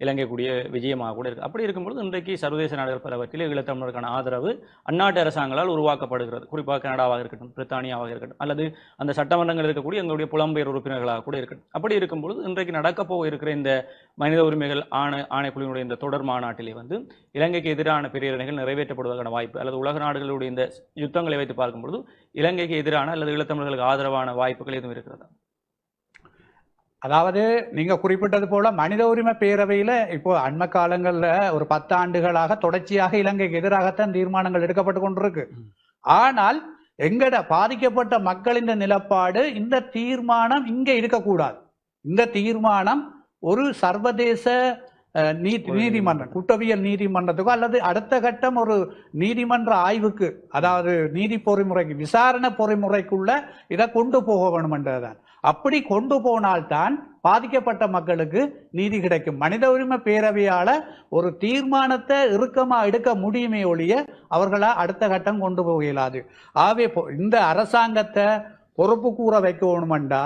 இலங்கை கூடிய விஜயமாக கூட இருக்கு. அப்படி இருக்கும்பொழுது இன்றைக்கு சர்வதேச நாடுகள் பலவற்றில் ஈழத்தமிழருக்கான ஆதரவு அந்நாட்டு அரசாங்களால் உருவாக்கப்படுகிறது. குறிப்பாக கனடாவாக இருக்கட்டும், பிரித்தானியாவாக இருக்கட்டும், அல்லது அந்த சட்டமன்றங்கள் இருக்கக்கூடிய எங்களுடைய புலம்பெயர் உறுப்பினர்களாக கூட இருக்கட்டும். அப்படி இருக்கும்பொழுது இன்றைக்கு நடக்கப்போக இருக்கிற இந்த மனித உரிமைகள் ஆணைக்குழுவினுடைய இந்த தொடர் மாநாட்டிலே இலங்கைக்கு எதிரான பிரேரணைகள் நிறைவேற்றப்படுவதற்கான வாய்ப்பு, அல்லது உலக நாடுகளுடைய இந்த யுத்தங்களை வைத்து பார்க்கும்பொழுது இலங்கைக்கு எதிரான அல்லது ஈழத்தமிழர்களுக்கு ஆதரவான வாய்ப்புகள் எதுவும் இருக்கிறதா? அதாவது நீங்க குறிப்பிட்டது போல மனித உரிமை பேரவையில இப்போ அண்மை காலங்கள்ல ஒரு 10 ஆண்டுகளாக தொடர்ச்சியாக இலங்கைக்கு எதிராகத்தான் தீர்மானங்கள் எடுக்கப்பட்டு கொண்டிருக்கு. ஆனால் எங்கட பாதிக்கப்பட்ட மக்களின் நிலப்பாடு, இந்த தீர்மானம் இங்க இருக்கக்கூடாது. இந்த தீர்மானம் ஒரு சர்வதேச நீதிமன்றம், குற்றவியல் நீதிமன்றத்துக்கோ அல்லது அடுத்த கட்டம் ஒரு நீதிமன்ற ஆய்வுக்கு, அதாவது நீதி பொறிமுறைக்கு, விசாரணை பொறிமுறைக்குள்ள இதை கொண்டு போக வேணும் என்றதான். அப்படி கொண்டு போனால்தான் பாதிக்கப்பட்ட மக்களுக்கு நீதி கிடைக்கும். மனித உரிமை பேரவையால ஒரு தீர்மானத்தை இறுக்கமா எடுக்க முடியுமே ஒழிய அவர்களா அடுத்த கட்டம் கொண்டு போக இயலாது. ஆகவே இந்த அரசாங்கத்தை பொறுப்பு கூற வைக்கணுமெண்டா,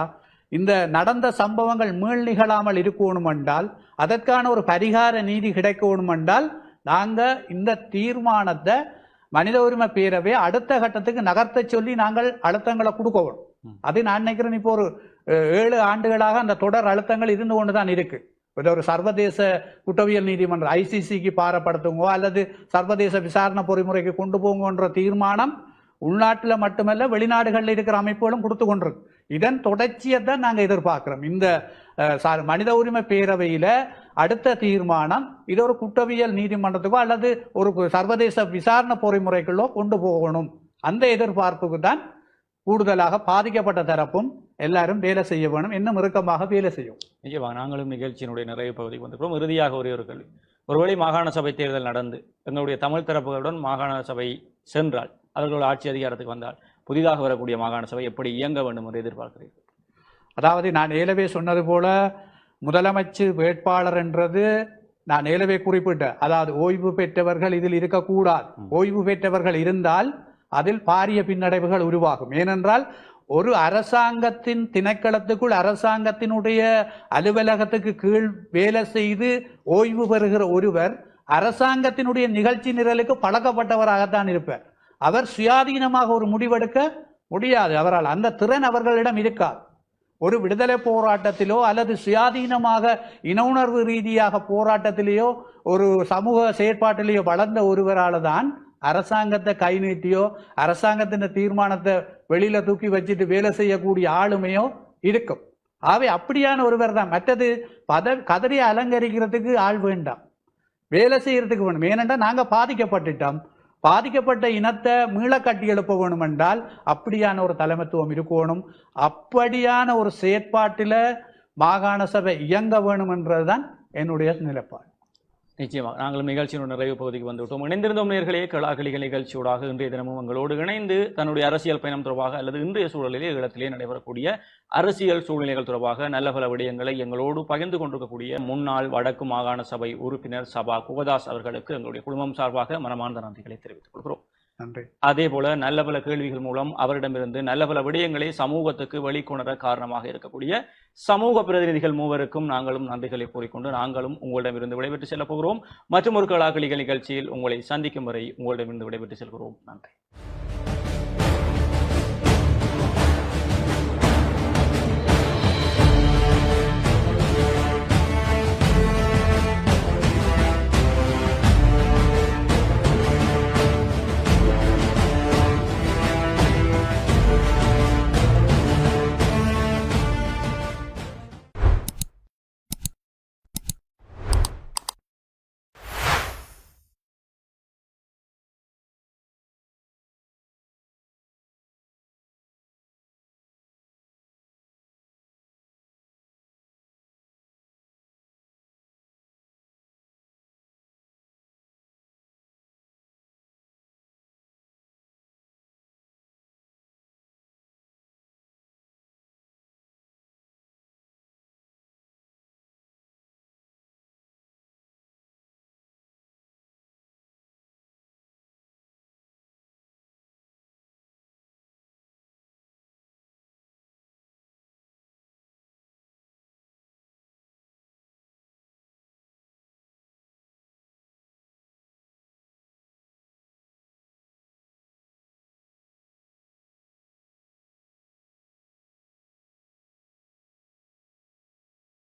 இந்த நடந்த சம்பவங்கள் மீள் நிகழாமல் இருக்கணும் என்றால், அதற்கான ஒரு பரிகார நீதி கிடைக்கணும் என்றால், நாங்க இந்த தீர்மானத்தை மனித உரிமை பேரவை அடுத்த கட்டத்துக்கு நகர்த்த சொல்லி நாங்கள் அழுத்தங்களை கொடுக்கணும். அது நான் நினைக்கிறேன் இப்போ ஒரு 7 ஆண்டுகளாக அந்த தொடர் அழுத்தங்கள் இருந்து கொண்டுதான் இருக்கு. ஒரு சர்வதேச குற்றவியல் நீதிமன்றம் ICCக்கு பாரப்படுத்துங்கோ அல்லது சர்வதேச விசாரணை பொறிமுறைக்கு கொண்டு போங்கன்ற தீர்மானம் உள்நாட்டில் மட்டுமல்ல வெளிநாடுகளில் இருக்கிற அமைப்புகளும் கொடுத்து கொண்டிருக்கு. இதன் தொடர்ச்சியை தான் நாங்கள் எதிர்பார்க்கிறோம். இந்த மனித உரிமை பேரவையில அடுத்த தீர்மானம் இது ஒரு குற்றவியல் நீதிமன்றத்துக்கோ அல்லது ஒரு சர்வதேச விசாரணை பொறிமுறைகளோ கொண்டு போகணும். அந்த எதிர்பார்ப்புக்கு தான் கூடுதலாக பாதிக்கப்பட்ட தரப்பும் எல்லாரும் வேலை செய்ய வேணும், இன்னும் இறுக்கமாக வேலை செய்யும். நிச்சயமாக நாங்களும் நிகழ்ச்சியினுடைய நிறைவு பகுதிக்கு வந்திருக்கிறோம். இறுதியாக ஒரே ஒரு கேள்வி. ஒருவேளை மாகாண சபை தேர்தல் நடந்து எங்களுடைய தமிழ் தரப்புகளுடன் மாகாண சபை சென்றால், அவர்கள் ஆட்சி அதிகாரத்துக்கு வந்தால் புதிதாக வரக்கூடிய மாகாண சபை எப்படி இயங்க வேண்டும் என்று எதிர்பார்க்கிறீர்கள்? அதாவது நான் ஏலவே சொன்னது போல முதலமைச்சு வேட்பாளர் என்றது நான் ஏலவே குறிப்பிட்டேன். அதாவது ஓய்வு பெற்றவர்கள் இதில் இருக்கக்கூடாது. ஓய்வு பெற்றவர்கள் இருந்தால் அதில் பாரிய பின்னடைவுகள் உருவாகும். ஏனென்றால் ஒரு அரசாங்கத்தின் திணைக்களத்துக்குள் அரசாங்கத்தினுடைய அலுவலகத்துக்கு கீழ் வேலை செய்து ஓய்வு பெறுகிற ஒருவர் அரசாங்கத்தினுடைய நிகழ்ச்சி நிரலுக்கு பழக்கப்பட்டவராகத்தான் இருப்பார். அவர் சுயாதீனமாக ஒரு முடிவெடுக்க முடியாது. அவரால் அந்த திறன் அவர்களிடம் இருக்காது. ஒரு விடுதலை போராட்டத்திலோ அல்லது சுயாதீனமாக இன உணர்வு ரீதியாக போராட்டத்திலேயோ ஒரு சமூக செயற்பாட்டிலேயோ வளர்ந்த ஒருவரால் தான் அரசாங்கத்தை கை நீட்டியோ அரசாங்கத்தின் தீர்மானத்தை வெளியில தூக்கி வச்சுட்டு வேலை செய்யக்கூடிய ஆளுமையோ இருக்கும். ஆகவே அப்படியான ஒருவர் தான். மற்றது கதறியை அலங்கரிக்கிறதுக்கு ஆள் வேண்டாம், வேலை செய்யறதுக்கு வேணும். ஏனென்றால் நாங்க பாதிக்கப்பட்டுட்டோம். பாதிக்கப்பட்ட இனத்தை மீள கட்டி எழுப்ப வேணும் என்றால் அப்படியான ஒரு தலைமைத்துவம் இருக்கணும். அப்படியான ஒரு செயற்பாட்டில் மாகாண சபை இயங்க வேணும் என்றதுதான் என்னுடைய நிலைப்பாடு. நிச்சயமாக நாங்களும் நிகழ்ச்சியின் நிறைவு பகுதிக்கு வந்துவிட்டோம். இணைந்திருந்தோம் நேர்களே. கலாகலிகள் நிகழ்ச்சியோடாக இன்றைய தினமும் எங்களோடு இணைந்து தன்னுடைய அரசியல் பயணம் தொடர்பாக அல்லது இன்றைய சூழலிலே ஈழத்திலே நடைபெறக்கூடிய அரசியல் சூழ்நிலைகள் தொடர்பாக நல்ல பல விடயங்களை எங்களோடு பகிர்ந்து கொண்டிருக்கக்கூடிய முன்னாள் வடக்கு மாகாண சபை உறுப்பினர் சபா குகதாஸ் அவர்களுக்கு எங்களுடைய குடும்பம் சார்பாக மனமார்ந்த நன்றிகளை தெரிவித்துக் கொள்கிறோம். நன்றி. அதே போல நல்ல பல கேள்விகள் மூலம் அவரிடமிருந்து நல்ல பல விடயங்களை சமூகத்துக்கு வெளிக்கொணர காரணமாக இருக்கக்கூடிய சமூக பிரதிநிதிகள் மூவருக்கும் நாங்களும் நன்றிகளை கூறிக்கொண்டு நாங்களும் உங்களிடமிருந்து விடைபெற்று செல்ல போகிறோம். மற்றும் ஒரு கலாகலிகள் நிகழ்ச்சியில் உங்களை சந்திக்கும் வரை உங்களிடமிருந்து விடைபெற்று செல்கிறோம். நன்றி.